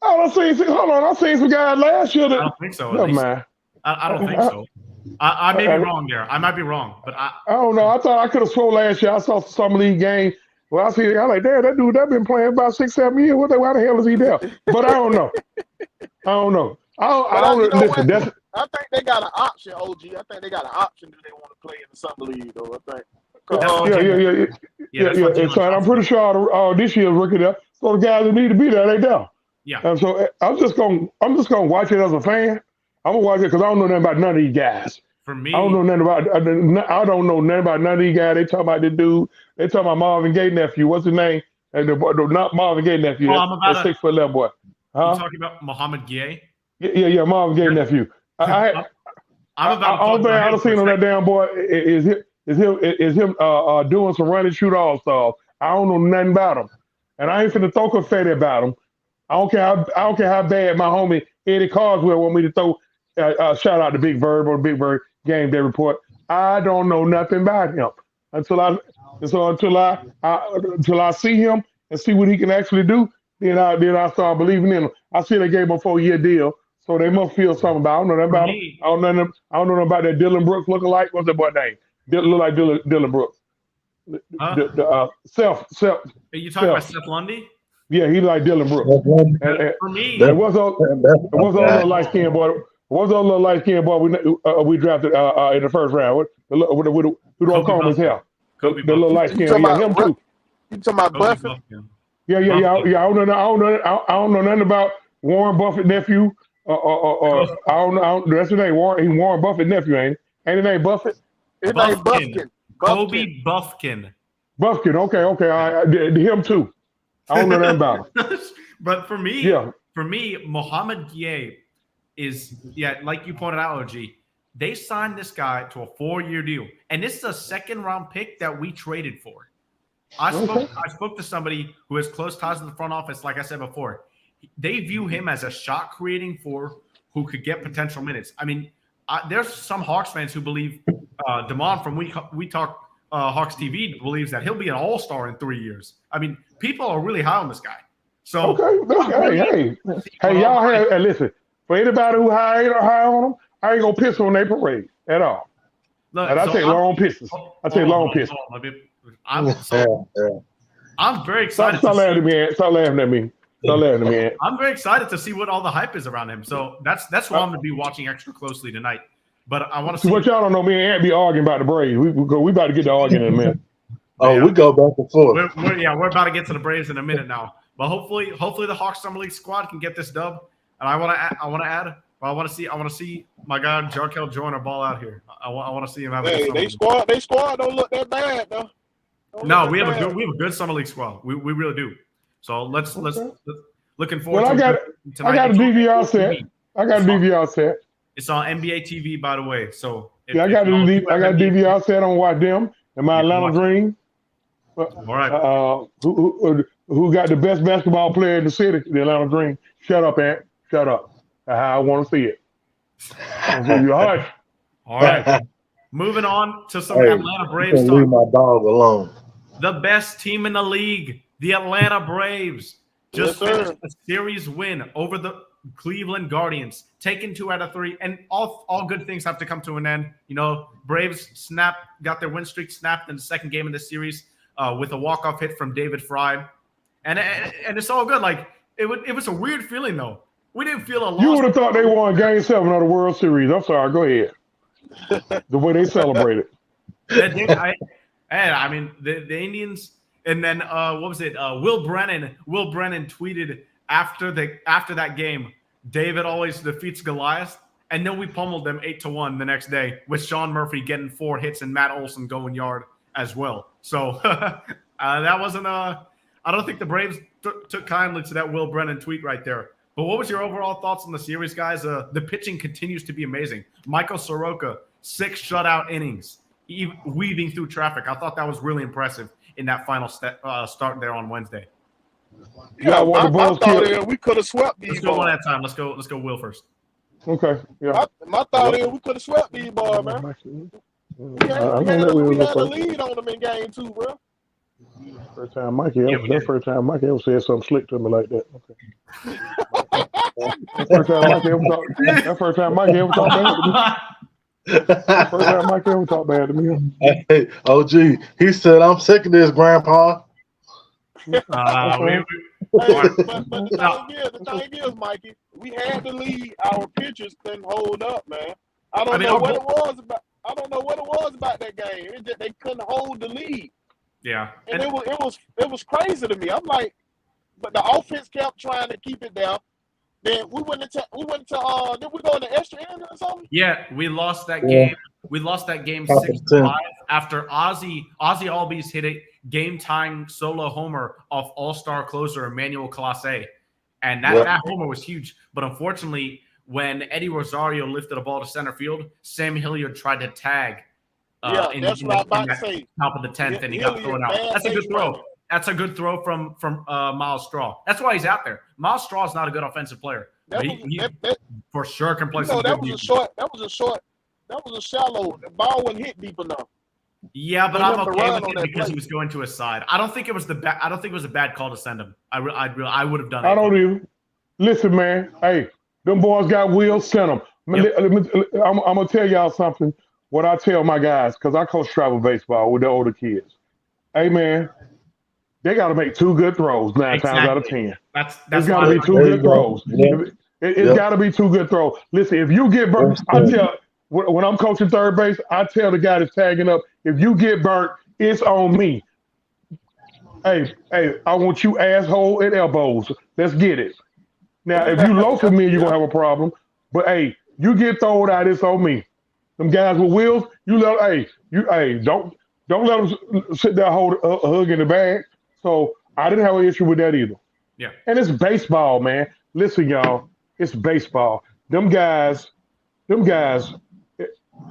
[SPEAKER 3] I seen some guys last year.
[SPEAKER 1] I don't think so.
[SPEAKER 3] No, man.
[SPEAKER 1] I don't think so. I may be wrong there. I might be wrong, but I
[SPEAKER 3] don't know. I thought I could have swore last year. I saw some Summer League game. Well, I'm like, damn, that dude that been playing about 6-7 years. Why the hell is he there? But I don't know. I don't listen.
[SPEAKER 4] I think they got an option, OG. I think they got an option if they want to play in the Summer League, though. I think.
[SPEAKER 3] Yeah. So I'm pretty sure all this year's rookie there. So the guys that need to be there, they there.
[SPEAKER 1] Yeah.
[SPEAKER 3] And so I'm just gonna watch it as a fan. I'm gonna watch it because I don't know nothing about none of these guys.
[SPEAKER 1] For me,
[SPEAKER 3] I don't know nothing about none of these guys. They talking about this dude. They talking about Marvin Gaye nephew. What's his name? And not Marvin Gaye nephew. That 6'11" boy.
[SPEAKER 1] Huh? You talking about Muhammad Gaye?
[SPEAKER 3] Yeah, Marvin Gaye nephew.
[SPEAKER 1] I'm about.
[SPEAKER 3] All I've seen on that damn boy is him doing some running shoot all stuff. I don't know nothing about him, and I ain't finna throw confetti about him. I don't care how bad my homie Eddie Carswell want me to throw. Shout out to Big Bird on Big Bird Game Day Report. I don't know nothing about him until I see him and see what he can actually do. Then I start believing in him. I see they gave him a 4-year deal. So they must feel something about. I don't know nothing about him. I don't know nothing about that Dylan Brooks lookalike. What's that boy name? Look like Dylan Brooks. Self.
[SPEAKER 1] Are you talking about Seth Lundy?
[SPEAKER 3] Yeah, he like Dylan Brooks.
[SPEAKER 1] For me,
[SPEAKER 3] what's the little light skinned boy? What's the little light skinned boy we drafted in the first round? Who don't comb his hair? The little light skinned. Yeah, him too.
[SPEAKER 4] You talking about Buffett?
[SPEAKER 3] Yeah. I don't know nothing about Warren Buffett nephew. I don't know. That's his name. Warren Buffett nephew, ain't his name Buffett?
[SPEAKER 4] His name Buffkin.
[SPEAKER 1] Kobe Buffkin.
[SPEAKER 3] Buffkin. Okay. All right. Him too. I don't know nothing about him.
[SPEAKER 1] But for me, Muhammad Gaye is like you pointed out, OG. They signed this guy to a 4-year deal, and this is a 2nd-round pick that we traded for. I spoke to somebody who has close ties to the front office, like I said before. They view him as a shot-creating forward who could get potential minutes. I mean, there's some Hawks fans who believe Damon from We Talk Hawks TV believes that he'll be an all-star in 3 years. I mean, people are really high on this guy. So
[SPEAKER 3] hey, y'all have listen. For anybody who high on him, I ain't gonna piss on their parade at all.
[SPEAKER 1] Look,
[SPEAKER 3] and I take long pisses.
[SPEAKER 1] I'm very excited.
[SPEAKER 3] Stop laughing at me, Ant. Stop laughing at me.
[SPEAKER 1] I'm very excited to see what all the hype is around him. So that's why I'm going to be watching extra closely tonight. But I want to see.
[SPEAKER 3] What y'all don't know, me and Ant be arguing about the Braves. We about to get to arguing in a minute.
[SPEAKER 2] We go back and forth.
[SPEAKER 1] We're about to get to the Braves in a minute now. But hopefully the Hawks Summer League squad can get this dub. And I want to see my guy Jarkel Joyner ball out here. I want to see him have.
[SPEAKER 4] They squad don't look that bad though.
[SPEAKER 1] No, we have a good Summer League squad. We really do. So let's looking forward.
[SPEAKER 3] Well,
[SPEAKER 1] to
[SPEAKER 3] I got a DVR set.
[SPEAKER 1] It's on NBA TV, by the way. So
[SPEAKER 3] I got a DVR set on watch them and my Atlanta Dream.
[SPEAKER 1] All right.
[SPEAKER 3] Who got the best basketball player in the city? The Atlanta Dream. Shut up, Ant. Shut up. That's how I want to see it.
[SPEAKER 1] All right. Moving on to some Atlanta Braves talk.
[SPEAKER 2] Leave my dog alone.
[SPEAKER 1] The best team in the league, the Atlanta Braves, just finished a series win over the Cleveland Guardians, taking 2 out of 3, and all good things have to come to an end. You know, Braves got their win streak snapped in the second game of the series with a walk-off hit from David Fry, and it's all good. Like it was a weird feeling though. We didn't feel a loss.
[SPEAKER 3] You would have thought they won Game 7 of the World Series. I'm sorry. Go ahead. The way they celebrated.
[SPEAKER 1] I mean, the Indians, and then what was it? Will Brennan tweeted after that game, David always defeats Goliath, and then we pummeled them 8-1 the next day with Sean Murphy getting 4 hits and Matt Olson going yard as well. So that wasn't I don't think the Braves took kindly to that Will Brennan tweet right there. But what was your overall thoughts on the series, guys? The pitching continues to be amazing. Michael Soroka, 6 shutout innings, weaving through traffic. I thought that was really impressive in that final start there on Wednesday.
[SPEAKER 4] Yeah, I thought we could have swept these.
[SPEAKER 1] Let's go one at a time. Let's go Will first.
[SPEAKER 3] Okay. Yeah.
[SPEAKER 4] My thought is we could have swept these boys, man. We had a lead on them in game 2, bro.
[SPEAKER 3] First time Mikey ever said something slick to me like that. Okay. That first time Mikey ever talked bad to me. First time Mikey ever talked bad to me.
[SPEAKER 2] Hey, OG, he said, "I'm sick of this, Grandpa."
[SPEAKER 4] But the thing is, Mikey, we had the lead. Our pitchers couldn't hold up, man. I don't know what it was about that game. It just, they couldn't hold the lead.
[SPEAKER 1] Yeah,
[SPEAKER 4] and it was crazy to me. I'm like, but the offense kept trying to keep it down. Then we went into did we go into extra innings or something?
[SPEAKER 1] Yeah, we lost that game. We lost that game 6-5 after Ozzy Albies hit a game-tying solo homer off all-star closer Emmanuel Clase. And that homer was huge. But unfortunately, when Eddie Rosario lifted a ball to center field, Sam Hilliard tried to tag
[SPEAKER 4] that's what I'm about to say.
[SPEAKER 1] Top of the 10th, and he got thrown out. That's a good throw. That's a good throw from Miles Straw. That's why he's out there. Miles Straw is not a good offensive player. He for sure can play some
[SPEAKER 4] that was a shallow. The ball wasn't hit deep enough.
[SPEAKER 1] Yeah, but I'm okay with it because he was going to his side. I don't think it was a bad call to send him. I would have done it.
[SPEAKER 3] I don't even. Listen, man. Hey, them boys got wheels. Send them. Yep. I'm gonna tell y'all something. What I tell my guys, because I coach travel baseball with the older kids. Hey, man, they got to make 2 good throws 9 times out of 10.
[SPEAKER 1] That's
[SPEAKER 3] got to be 2 good throws. It's got to be 2 good throws. Listen, if you get burnt, when I'm coaching third base, I tell the guy that's tagging up, if you get burnt, it's on me. Hey, I want you asshole and elbows. Let's get it. Now, if you low for me, you're going to have a problem. But, hey, you get thrown out, it's on me. Them guys with wheels, don't let them sit there hold a hug in the bag. So I didn't have an issue with that either.
[SPEAKER 1] Yeah.
[SPEAKER 3] And it's baseball, man. Listen, y'all, it's baseball. Them guys,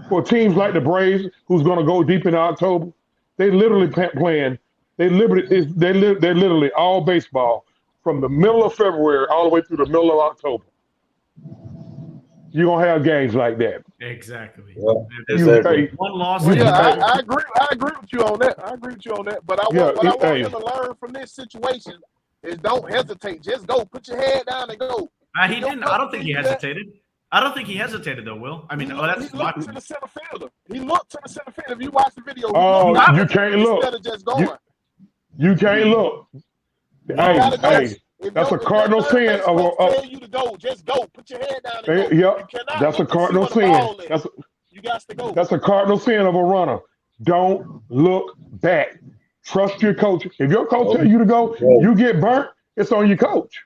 [SPEAKER 3] for teams like the Braves, who's going to go deep in October, they literally playing. They're literally all baseball from the middle of February all the way through the middle of October. you're gonna have games like that.
[SPEAKER 1] Exactly.
[SPEAKER 2] Yeah,
[SPEAKER 1] There's
[SPEAKER 2] exactly.
[SPEAKER 1] one loss.
[SPEAKER 3] You-
[SPEAKER 4] Yeah,
[SPEAKER 3] Hey.
[SPEAKER 4] I agree. I agree with you on that. I agree with you on that. But I
[SPEAKER 3] Yeah,
[SPEAKER 4] want what I want
[SPEAKER 3] hey.
[SPEAKER 4] him to learn from this situation is don't hesitate. Just go. Put your head down and go.
[SPEAKER 1] He didn't. I don't think he hesitated. I don't think he hesitated though, Will. I mean,
[SPEAKER 4] He
[SPEAKER 1] that's my
[SPEAKER 4] looked to the center fielder. He looked to the center fielder. If you watch the video, he
[SPEAKER 3] Oh,
[SPEAKER 4] looked
[SPEAKER 3] you can't look.
[SPEAKER 4] instead of just going.
[SPEAKER 3] You can't look.
[SPEAKER 4] You gotta go.
[SPEAKER 3] Hey,
[SPEAKER 4] If
[SPEAKER 3] that's
[SPEAKER 4] your-
[SPEAKER 3] a cardinal
[SPEAKER 4] if your
[SPEAKER 3] sin
[SPEAKER 4] third
[SPEAKER 3] of
[SPEAKER 4] base
[SPEAKER 3] a.
[SPEAKER 4] coach tell you to go. Just go. Put your head down and go.
[SPEAKER 3] Yep,
[SPEAKER 4] You cannot
[SPEAKER 3] that's a
[SPEAKER 4] look to see
[SPEAKER 3] cardinal
[SPEAKER 4] where the
[SPEAKER 3] sin.
[SPEAKER 4] ball is. You got to go.
[SPEAKER 3] That's a cardinal sin of a runner. Don't look back. Trust your coach. If your coach tell you to go, you get burnt. It's on your coach.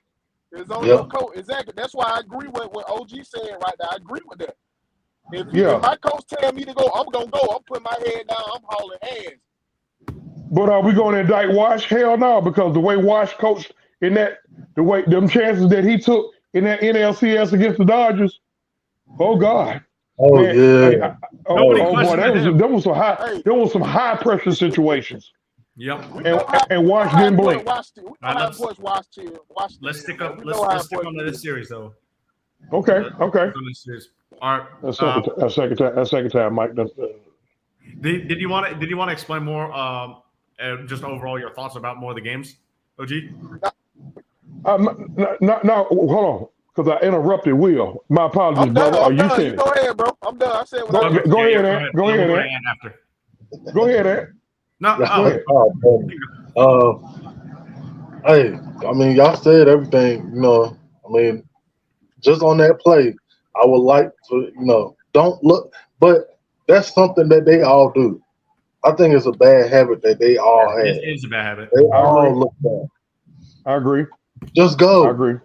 [SPEAKER 4] It's on your coach. Exactly. That's why I agree with what OG saying right now. I agree with that. If my coach tell me to go, I'm gonna go. I'm putting my head down. I'm hauling hands.
[SPEAKER 3] But are we going to indict Wash? Hell no, because the way Wash coached in that, them chances that he took in that NLCS against the Dodgers. Oh God.
[SPEAKER 2] Oh
[SPEAKER 3] Man,
[SPEAKER 2] yeah.
[SPEAKER 1] Nobody
[SPEAKER 3] boy,
[SPEAKER 1] questioned him.
[SPEAKER 3] there was some high pressure situations.
[SPEAKER 1] Yep.
[SPEAKER 3] And Wash didn't blink.
[SPEAKER 1] Let's stick on to this series though.
[SPEAKER 3] Okay.
[SPEAKER 1] On this series. All right.
[SPEAKER 3] That's second time, Mike.
[SPEAKER 1] Did you want to explain more? Just overall your thoughts about more of the games, OG?
[SPEAKER 3] No, hold on, because I interrupted Will. My apologies, brother. Are you finished?
[SPEAKER 4] Go ahead, bro. I'm done. I said what I
[SPEAKER 3] Go ahead, Ant. Go ahead, Ant.
[SPEAKER 1] After.
[SPEAKER 3] Go ahead, Ant.
[SPEAKER 1] No.
[SPEAKER 2] Hey, I mean, y'all said everything. You know, I mean, just on that play, I would like to, don't look, but that's something that they all do. I think it's a bad habit that they all have.
[SPEAKER 1] It is a bad habit.
[SPEAKER 2] They all look back.
[SPEAKER 3] I agree.
[SPEAKER 2] Just go.
[SPEAKER 3] I agree.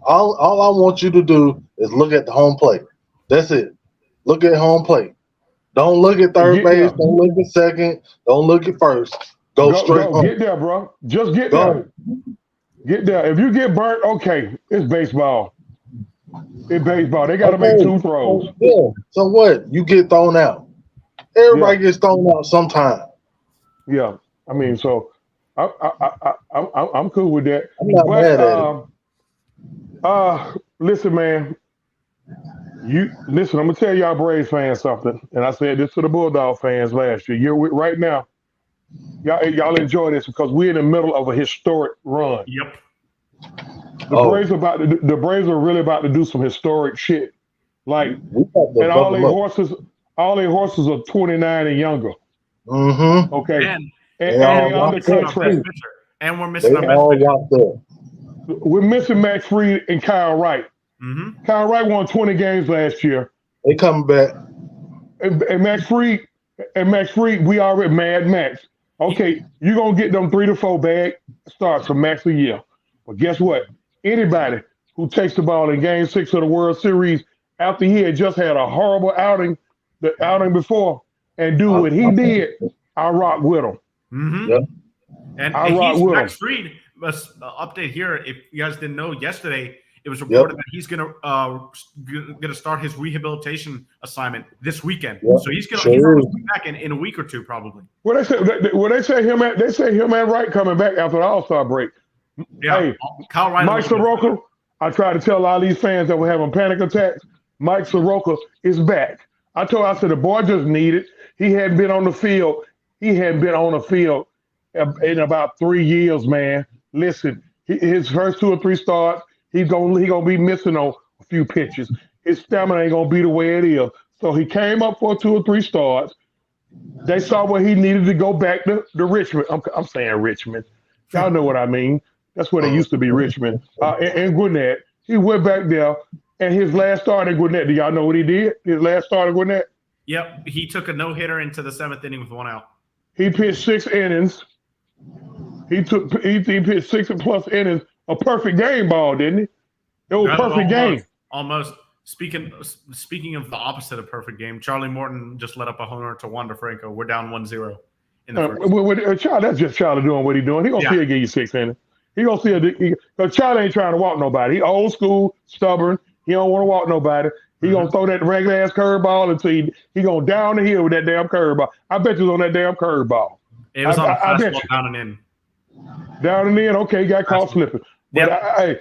[SPEAKER 2] All I want you to do is look at the home plate. That's it. Look at home plate. Don't look at third base. Don't look at second. Don't look at first. Go straight home.
[SPEAKER 3] Get there, bro. Just get there. Get there. If you get burnt, okay, it's baseball. It's baseball. They got to make two throws.
[SPEAKER 2] Yeah. So what? You get thrown out. Everybody gets thrown out sometime.
[SPEAKER 3] Yeah. I mean, so I'm cool with that.
[SPEAKER 2] I'm not mad at it.
[SPEAKER 3] Listen, man. Listen, I'm gonna tell y'all Braves fans something, and I said this to the Bulldog fans last year. Right now, y'all enjoy this because we're in the middle of a historic run.
[SPEAKER 1] Yep.
[SPEAKER 3] The Braves are really about to do some historic shit. Like, and all their horses are 29 and younger.
[SPEAKER 2] Mm-hmm.
[SPEAKER 3] Okay.
[SPEAKER 1] And
[SPEAKER 3] they're under contract.
[SPEAKER 1] And we're missing our best pitcher.
[SPEAKER 3] We're missing Max Fried and Kyle Wright.
[SPEAKER 1] Mm-hmm.
[SPEAKER 3] Kyle Wright won 20 games last year.
[SPEAKER 2] They coming back.
[SPEAKER 3] And Max Fried, we already Mad Max. Okay, you're gonna get them 3 to 4 bag starts from Max a year. But guess what? Anybody who takes the ball in Game 6 of the World Series after he had just had a horrible outing, the outing before, and do what he did, I rock with him.
[SPEAKER 1] Mm-hmm.
[SPEAKER 2] Yep.
[SPEAKER 1] And Max Fried. Update here. If you guys didn't know, yesterday it was reported that he's gonna start his rehabilitation assignment this weekend. Yep. So he's gonna be back in a week or two probably.
[SPEAKER 3] Well, they say him and Wright coming back after the All-Star break.
[SPEAKER 1] Yeah,
[SPEAKER 3] hey,
[SPEAKER 1] Kyle Wright.
[SPEAKER 3] Mike Soroka. I tried to tell all these fans that were having panic attacks. Mike Soroka is back. I said the boy just needed. He hadn't been on the field. In about 3 years, man. Listen, his first 2 or 3 starts, he gonna be missing on a few pitches. His stamina ain't gonna be the way it is. So he came up for 2 or 3 starts. They saw where he needed to go back to Richmond. I'm saying Richmond. Y'all know what I mean. That's where they used to be, Richmond. And Gwinnett. He went back there, and his last start in Gwinnett, do y'all know what he did? His last start in Gwinnett?
[SPEAKER 1] Yep. He took a no-hitter into the 7th inning with 1 out.
[SPEAKER 3] He pitched 6 innings. He pitched 6 and plus innings. A perfect game ball, didn't he? It was a perfect game.
[SPEAKER 1] Almost. Speaking of the opposite of perfect game, Charlie Morton just let up a homer to Wander Franco. We're down 1-0 in the first.
[SPEAKER 3] That's just Charlie doing what he's doing. He gonna still give you 6 innings. He gonna still because Charlie ain't trying to walk nobody. He old school, stubborn. He don't want to walk nobody. He gonna throw that regular ass curveball until he gonna down the hill with that damn curveball. I bet you was on that damn curveball.
[SPEAKER 1] It was on the fastball down and in.
[SPEAKER 3] Down and in, okay, he got caught slipping. But I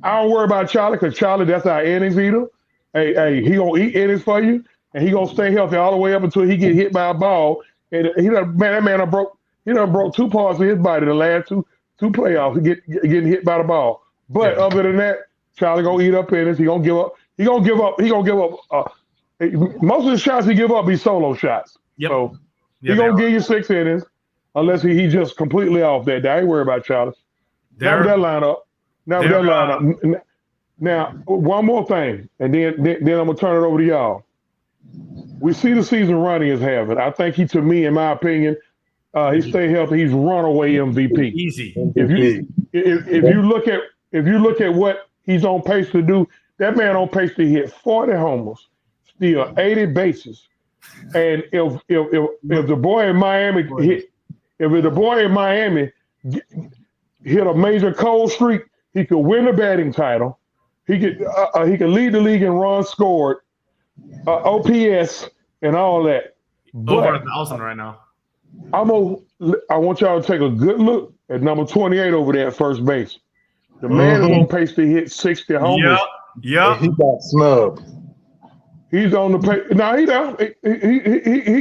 [SPEAKER 3] don't worry about Charlie because Charlie, that's our innings eater. Hey, he gonna eat innings for you, and he gonna stay healthy all the way up until he get hit by a ball. And that man done broke 2 parts of his body the last two playoffs. Getting hit by the ball. But other than that, Charlie gonna eat up innings. He gonna give up. Most of the shots he give up be solo shots.
[SPEAKER 1] Yep.
[SPEAKER 3] So he gonna give you 6 innings, unless he just completely off that day. I ain't worried about Charlie. Not with that lineup. Now, one more thing, and then I'm gonna turn it over to y'all. We see the season run he is having. I think to me, in my opinion, he stay healthy. He's runaway MVP.
[SPEAKER 1] Easy.
[SPEAKER 3] If you look at what he's on pace to do, that man on pace to hit 40 homers, steal 80 bases, and if the boy in Miami hit a major cold streak, he could win the batting title. He could lead the league in runs scored, OPS, and all that.
[SPEAKER 1] Over 1,000 right now.
[SPEAKER 3] I want y'all to take a good look at number 28 over there at first base. The man is on pace to hit 60 homers.
[SPEAKER 1] Yep.
[SPEAKER 2] He got snubbed.
[SPEAKER 3] He's on the pace. Now he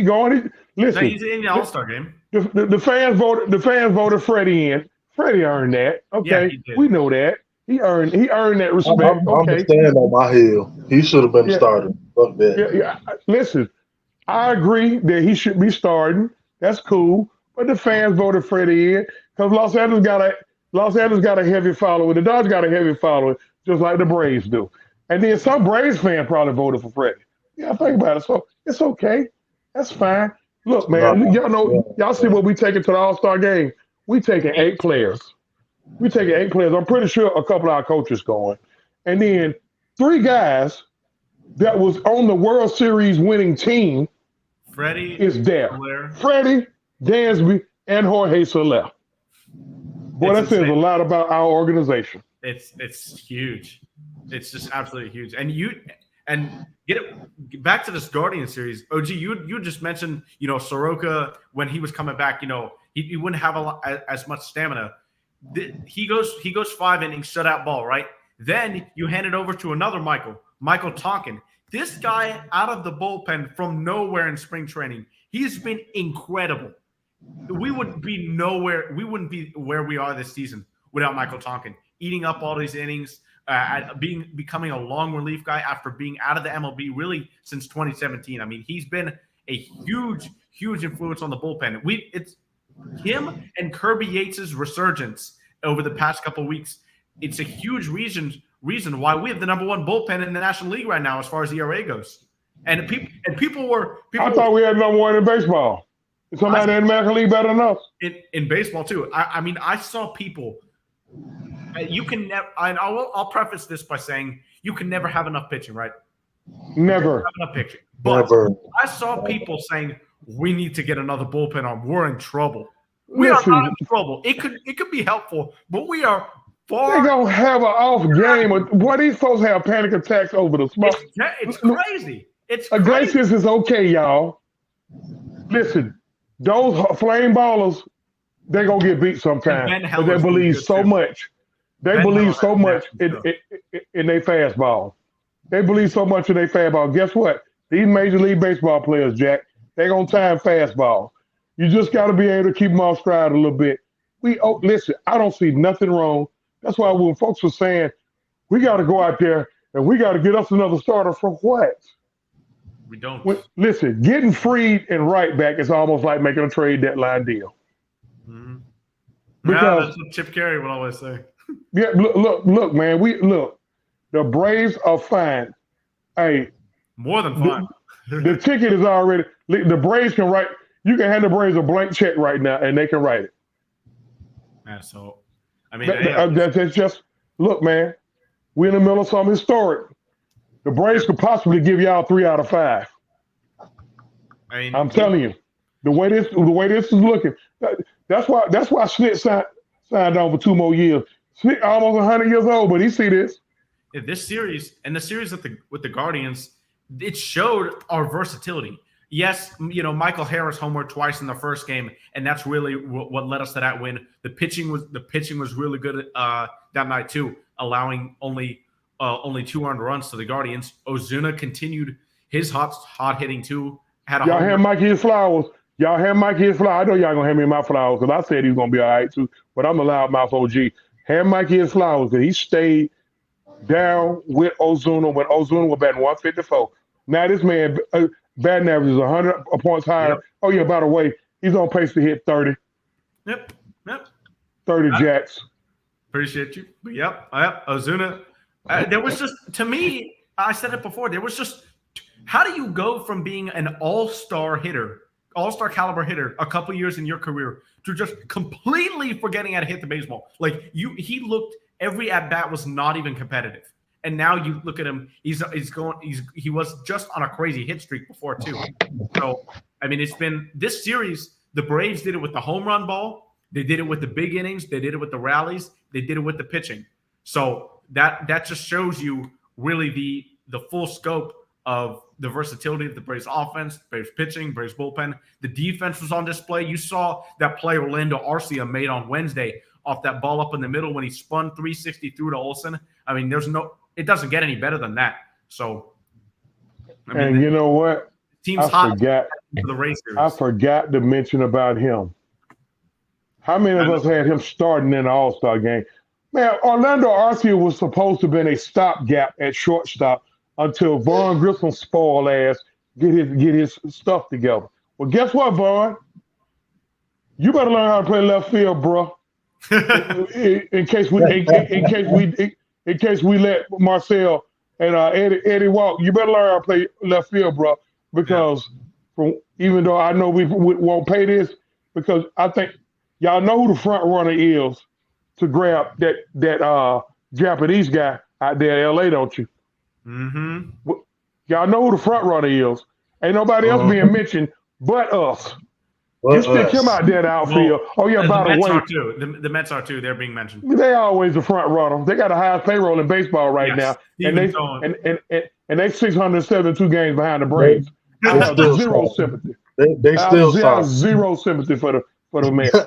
[SPEAKER 3] going. Listen,
[SPEAKER 1] he's in the All-Star game.
[SPEAKER 3] The fans voted Freddie in. Freddie earned that. Okay, we know that. He earned that respect.
[SPEAKER 2] I'm standing on my heel. He should have been the starter. Fuck that.
[SPEAKER 3] Yeah. Listen, I agree that he should be starting. That's cool. But the fans voted Freddie in because Los Angeles got a heavy following. The Dodgers got a heavy following, just like the Braves do. And then some Braves fans probably voted for Freddie. Yeah, think about it. So it's okay. That's fine. Look, man, y'all see what we taking to the All-Star game. We taking 8 players. I'm pretty sure a couple of our coaches going. And then 3 guys that was on the World Series winning team
[SPEAKER 1] Freddie
[SPEAKER 3] is there.
[SPEAKER 1] Blair.
[SPEAKER 3] Freddie, Dansby, and Jorge Soler. Boy, that says a lot about our organization.
[SPEAKER 1] It's huge. It's just absolutely huge. And get back to this Guardian series. OG, you just mentioned, Soroka when he was coming back, he wouldn't have as much stamina. He goes 5 innings, shutout ball, right? Then you hand it over to another Michael Tonkin. This guy out of the bullpen from nowhere in spring training. He's been incredible. We wouldn't be where we are this season without Michael Tonkin eating up all these innings, becoming a long relief guy after being out of the MLB really since 2017. I mean, he's been a huge influence on the bullpen. It's him and Kirby Yates's resurgence over the past couple of weeks. It's a huge reason why we have the number 1 bullpen in the National League right now as far as ERA goes. And people
[SPEAKER 3] I thought we had number 1 in baseball. Somebody in the American League better than us.
[SPEAKER 1] In baseball too. I mean, I saw people. You can never. I'll preface this by saying you can never have enough pitching, right?
[SPEAKER 3] Never
[SPEAKER 1] have enough pitching. But
[SPEAKER 2] Never.
[SPEAKER 1] I saw people saying we need to get another bullpen arm. We're in trouble. We are not in trouble. It could be helpful, but we are far.
[SPEAKER 3] They're gonna have an off game. Boy, these folks have panic attacks over the smoke.
[SPEAKER 1] It's crazy.
[SPEAKER 3] Iglesias is okay, y'all. Listen, those flame ballers, they're gonna get beat sometime. But they believe so much. They believe so much in their fastball. They believe so much in their fastball. Guess what? These Major League Baseball players, Jack, they're gonna time fastball. You just got to be able to keep them off stride a little bit. Listen, I don't see nothing wrong. That's why when folks were saying, we got to go out there and we got to get us another starter for what?
[SPEAKER 1] We don't.
[SPEAKER 3] Listen, getting Freed and right back is almost like making a trade deadline deal.
[SPEAKER 1] Mm-hmm.
[SPEAKER 3] Because
[SPEAKER 1] that's what Chip Carey would always say.
[SPEAKER 3] Yeah, look, man. The Braves are fine. Hey,
[SPEAKER 1] more than fine.
[SPEAKER 3] The ticket is already. The Braves can write. You can hand the Braves a blank check right now, and they can write it.
[SPEAKER 1] Yeah, so, I mean,
[SPEAKER 3] that's just look, man. We're in the middle of something historic. The Braves could possibly give y'all 3 out of 5. I'm telling you, the way this is looking. That's why Schnitt signed on for 2 more years. Schnitt almost 100 years old, but he see this.
[SPEAKER 1] Yeah, this series and the series with the Guardians, it showed our versatility. Yes, Michael Harris homered twice in the first game, and that's really what led us to that win. The pitching was really good that night too, allowing only only 2 earned runs to the Guardians. Ozuna continued his hot hitting too. Had a
[SPEAKER 3] Y'all
[SPEAKER 1] home
[SPEAKER 3] hand
[SPEAKER 1] run.
[SPEAKER 3] Mikey his flowers. Y'all hand Mikey his flowers. I know y'all gonna hand me my flowers because I said he was gonna be all right too. But I'm a loudmouth OG. Hand Mikey his flowers because he stayed down with Ozuna when Ozuna was batting 154. Now this man batting average is 100 points higher.
[SPEAKER 1] Yep.
[SPEAKER 3] Oh yeah, by the way, he's on pace to hit 30.
[SPEAKER 1] Yep.
[SPEAKER 3] 30 jacks.
[SPEAKER 1] Appreciate you. But yep. Ozuna. There was just, to me, I said it before, there was just, how do you go from being an all-star hitter, all-star caliber hitter a couple years in your career to just completely forgetting how to hit the baseball? Like he looked, every at-bat was not even competitive. And now you look at him, he was just on a crazy hit streak before too. So, I mean, it's been this series, the Braves did it with the home run ball. They did it with the big innings. They did it with the rallies. They did it with the pitching. So that just shows you really the full scope of the versatility of the Braves offense, Braves pitching, Braves bullpen. The defense was on display. You saw that play Orlando Arcia made on Wednesday off that ball up in the middle when he spun 360 through to Olsen. I mean, it doesn't get any better than that. So, I mean,
[SPEAKER 3] And you know what?
[SPEAKER 1] Team's hot
[SPEAKER 3] forgot.
[SPEAKER 1] for the race series.
[SPEAKER 3] I forgot to mention about him. How many of us had him starting in the All-Star game? Man, Orlando Arcia was supposed to have been a stopgap at shortstop until Vaughn Grissom spoiled ass get his stuff together. Well, guess what, Vaughn? You better learn how to play left field, bro. in case we let Marcel and Eddie walk, you better learn how to play left field, bro. Because even though I know we won't pay this, because I think y'all know who the front runner is to grab that Japanese guy out there in LA, don't you?
[SPEAKER 1] Mm-hmm.
[SPEAKER 3] Y'all know who the front runner is. Ain't nobody else being mentioned but us. You stick him out there in the outfield.
[SPEAKER 1] Well,
[SPEAKER 3] oh yeah, by the
[SPEAKER 1] Mets
[SPEAKER 3] way,
[SPEAKER 1] are too. The Mets are too. They're being mentioned.
[SPEAKER 3] they always the front runner. They got the highest payroll in baseball right now, and they 672 games behind the Braves. I have zero sympathy.
[SPEAKER 2] They still
[SPEAKER 3] I have zero sympathy for the Mets.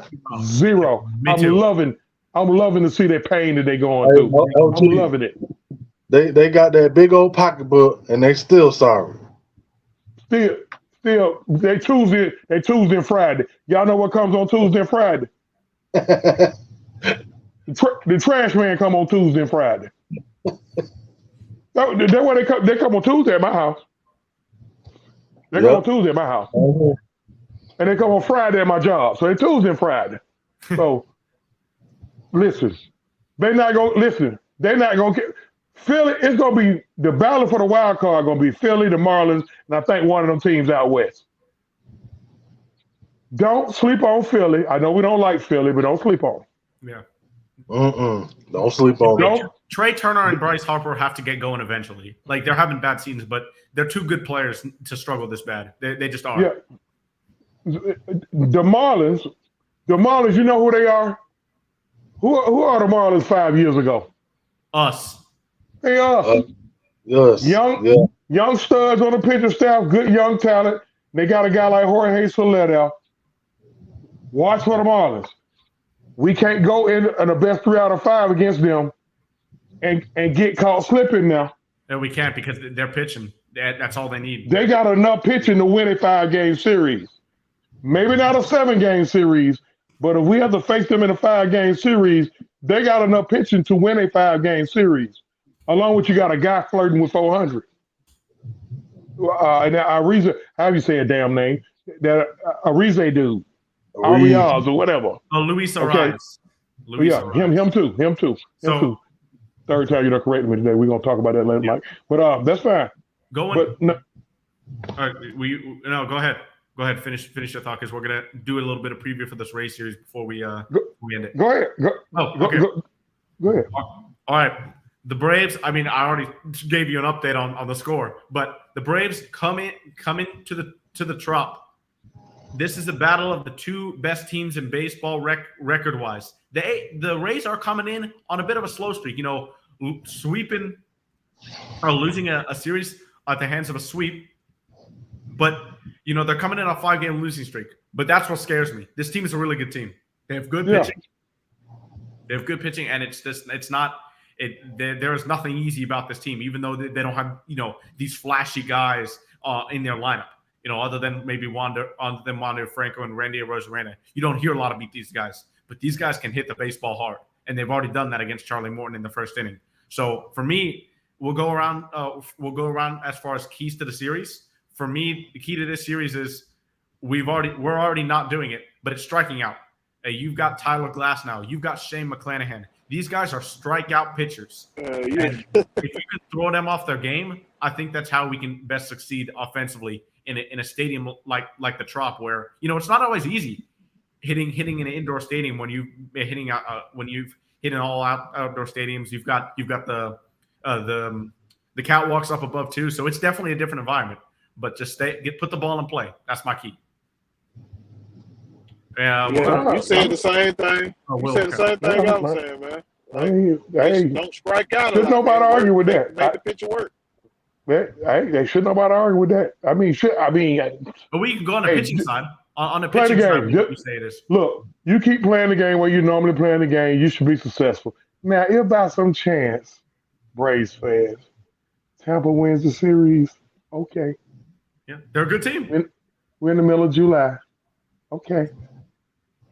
[SPEAKER 3] Zero.
[SPEAKER 1] Me too.
[SPEAKER 3] I'm loving to see that pain that they going through. I'm loving it.
[SPEAKER 2] They got that big old pocketbook and they still sorry.
[SPEAKER 3] Still, they Tuesday and Friday. Y'all know what comes on Tuesday and Friday? The trash man come on Tuesday and Friday. That's why they come on Tuesday at my house. They come on Tuesday at my house. And they come on Friday at my job. So they Tuesday and Friday. So listen, they're not gonna get Philly. It's gonna be the battle for the wild card. Gonna be Philly, the Marlins, and I think one of them teams out west. Don't sleep on Philly. I know we don't like Philly, but don't sleep on them.
[SPEAKER 1] Yeah.
[SPEAKER 2] Don't sleep on them.
[SPEAKER 1] Trey Turner and Bryce Harper have to get going eventually. Like, they're having bad seasons, but they're too good players to struggle this bad. They just are.
[SPEAKER 3] Yeah. The Marlins, you know who they are? Who are the Marlins 5 years ago?
[SPEAKER 1] Us.
[SPEAKER 3] They are.
[SPEAKER 2] Yes.
[SPEAKER 3] Young studs on the pitching staff, good young talent. They got a guy like Jorge Soler. Watch for the Marlins. We can't go in a best 3 out of 5 against them and get caught slipping now.
[SPEAKER 1] No, we can't because they're pitching. That's all they need.
[SPEAKER 3] They got enough pitching to win a 5-game series. Maybe not a 7-game series, but if we have to face them in a 5-game series, they got enough pitching to win a 5-game series. Along with you got a guy flirting with 400. And Ariza, how do you say a damn name? That Ariza dude. Ariaz or whatever.
[SPEAKER 1] Oh, Luis Arias.
[SPEAKER 3] Okay. Him too. Third time you're not correcting me today. We're gonna talk about that later, Mike. But that's fine.
[SPEAKER 1] All right, go ahead. Go ahead. Finish your thought because we're gonna do a little bit of preview for this race series before we end it.
[SPEAKER 3] Go ahead. Go ahead.
[SPEAKER 1] All right. The Braves. I mean, I already gave you an update on the score, but the Braves come into the Trop. This is the battle of the two best teams in baseball record-wise. The Rays are coming in on a bit of a slow streak, sweeping or losing a series at the hands of a sweep. But, they're coming in on a 5-game losing streak. But that's what scares me. This team is a really good team. They have good pitching. They have good pitching, and it's There is nothing easy about this team, even though they don't have these flashy guys in their lineup. Other than maybe Wander Franco and Randy Arozarena, you don't hear a lot about these guys. But these guys can hit the baseball hard, and they've already done that against Charlie Morton in the first inning. So for me, we'll go around. As far as keys to the series. For me, the key to this series is we're already not doing it, but it's striking out. You've got Tyler Glass now. You've got Shane McClanahan. These guys are strikeout pitchers. And if you can throw them off their game, I think that's how we can best succeed offensively in a stadium like the Trop, where it's not always easy hitting in an indoor stadium when you've hit in all outdoor stadiums. You've got the catwalks up above too, so it's definitely a different environment. But just put the ball in play. That's my key.
[SPEAKER 4] You said the same thing. You said the same thing I was saying, man. Hey, don't strike out.
[SPEAKER 3] Should nobody argue with that?
[SPEAKER 4] Make the pitcher work.
[SPEAKER 3] They should nobody argue with that. But
[SPEAKER 1] we can go on the pitching side. On the pitching side, you say it is.
[SPEAKER 3] Look, you keep playing the game where you normally playing the game, you should be successful. Now, if by some chance, Braves fans, Tampa wins the series, okay.
[SPEAKER 1] Yeah, they're a good team.
[SPEAKER 3] We're in the middle of July. Okay.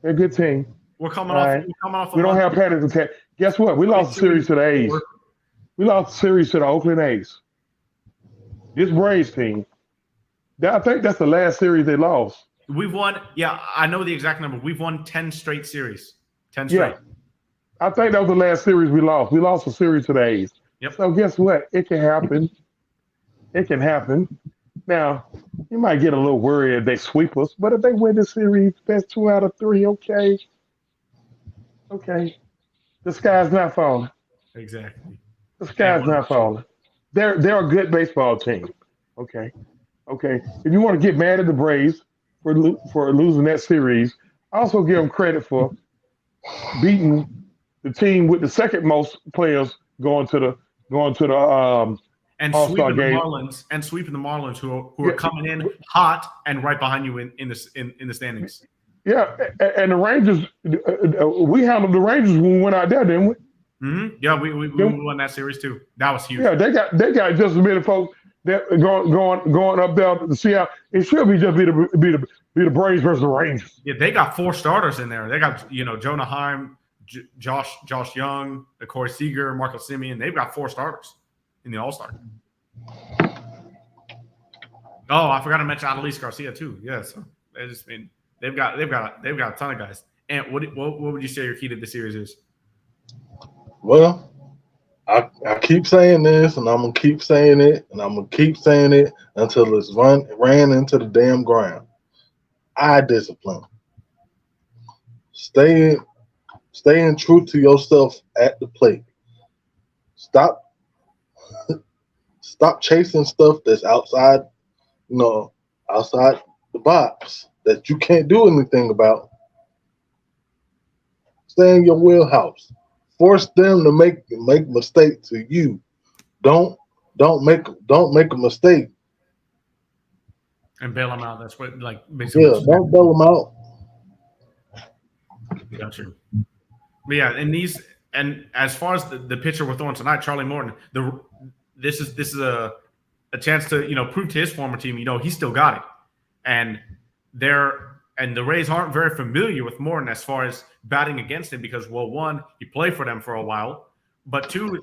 [SPEAKER 3] They're a good team.
[SPEAKER 1] We're coming off.
[SPEAKER 3] We don't have panic attack. Guess what? We lost the series to the A's. We lost the series to the Oakland A's. This Braves team, I think that's the last series they lost.
[SPEAKER 1] We've won. Yeah, I know the exact number. We've won 10 straight series. 10 straight.
[SPEAKER 3] Yeah. I think that was the last series we lost. We lost the series to the A's.
[SPEAKER 1] Yep.
[SPEAKER 3] So guess what? It can happen. It can happen. Now, you might get a little worried if they sweep us, but if they win the series, that's 2 out of 3. Okay. Okay. The sky's not falling.
[SPEAKER 1] Exactly.
[SPEAKER 3] The sky's not falling. They're a good baseball team. Okay. Okay. If you want to get mad at the Braves for losing that series, also give them credit for beating the team with the second most players going to the
[SPEAKER 1] and
[SPEAKER 3] All-Star game.
[SPEAKER 1] Sweeping the Marlins who are coming in hot and right behind you in the standings.
[SPEAKER 3] Yeah, and the Rangers, we handled the Rangers when we went out there, didn't we?
[SPEAKER 1] Mm-hmm. Yeah, we won that series too. That was huge.
[SPEAKER 3] Yeah, they got just as many folks that going up there to see how it should be the Braves versus the Rangers.
[SPEAKER 1] Yeah, they got 4 starters in there. They got Jonah Heim, Josh Young, Corey Seager, Marco Simeon. They've got 4 starters in the All-Star. Oh, I forgot to mention Adolis Garcia too. Yeah, so they've got a ton of guys. And what would you say your key to the series is?
[SPEAKER 2] Well, I keep saying this, and I'm gonna keep saying it, and I'm gonna keep saying it until it's ran into the damn ground. Eye discipline. Staying true to yourself at the plate. Stop chasing stuff that's outside the box that you can't do anything about. Stay in your wheelhouse. Force them to make mistakes to you. Don't make a mistake
[SPEAKER 1] and bail them out. That's what basically.
[SPEAKER 2] Yeah, don't bail them out.
[SPEAKER 1] Gotcha. But yeah, and as far as the pitcher we're throwing tonight, Charlie Morton, this is a chance to prove to his former team he's still got it, and the Rays aren't very familiar with Morton as far as batting against him because, well, one, he played for them for a while, but two,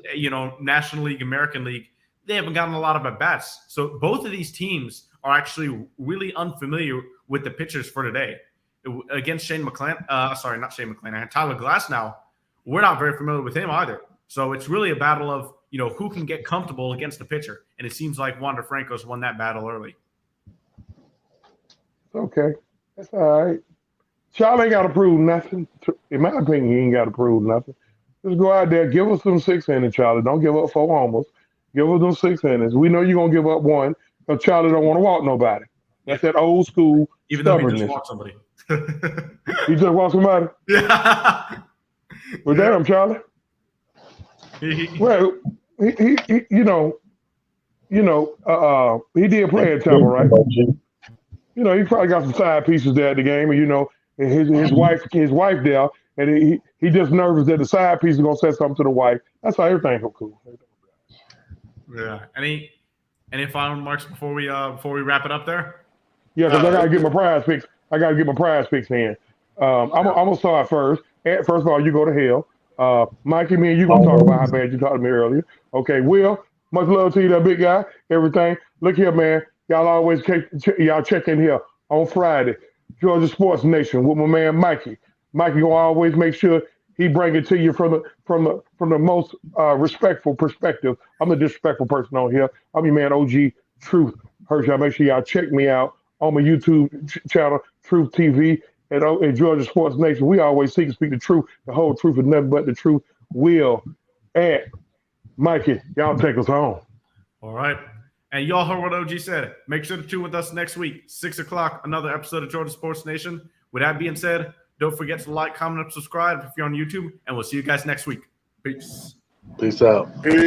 [SPEAKER 1] National League, American League, they haven't gotten a lot of at-bats. So both of these teams are actually really unfamiliar with the pitchers for today. Against Tyler Glass now, we're not very familiar with him either. So it's really a battle of, who can get comfortable against the pitcher. And it seems like Wander Franco's won that battle early.
[SPEAKER 3] Okay. That's all right. Charlie ain't got to prove nothing. In my opinion, he ain't got to prove nothing. Just go out there, give us them 6 innings, Charlie. Don't give up 4 homers. Give us them 6 innings. We know you're going to give up 1 because Charlie don't want to walk nobody. That's that old school
[SPEAKER 1] Even though he
[SPEAKER 3] stubbornness.
[SPEAKER 1] just walked somebody.
[SPEAKER 3] He just walked somebody?
[SPEAKER 1] Yeah.
[SPEAKER 3] Well, damn, Charlie. Well, he did play at Tampa, right? He probably got some side pieces there at the game, and his wife there and he just nervous that the side piece is gonna say something to the wife. That's how everything go cool.
[SPEAKER 1] Yeah. Any final remarks before we wrap it up there?
[SPEAKER 3] Yeah, because I gotta get my prize picks. I gotta get my prize picks in. I'm gonna start first. First of all, you go to hell. Mikey, me and you gonna talk about how bad you talked to me earlier. Okay, Will, much love to you, that big guy. Everything. Look here, man. Y'all always y'all check in here on Friday. Georgia Sports Nation with my man Mikey. Mikey gonna always make sure he bring it to you from the most respectful perspective. I'm a disrespectful person on here. I'm your man OG Truth Hershey. Make sure y'all check me out on my YouTube channel, Truth TV, and Georgia Sports Nation. We always seek to speak the truth, the whole truth, and nothing but the truth. Will and Mikey, y'all take us home.
[SPEAKER 1] All right. And y'all heard what OG said. Make sure to tune with us next week, 6 o'clock, another episode of Georgia Sports Nation. With that being said, don't forget to like, comment, and subscribe if you're on YouTube, and we'll see you guys next week. Peace.
[SPEAKER 2] Peace out.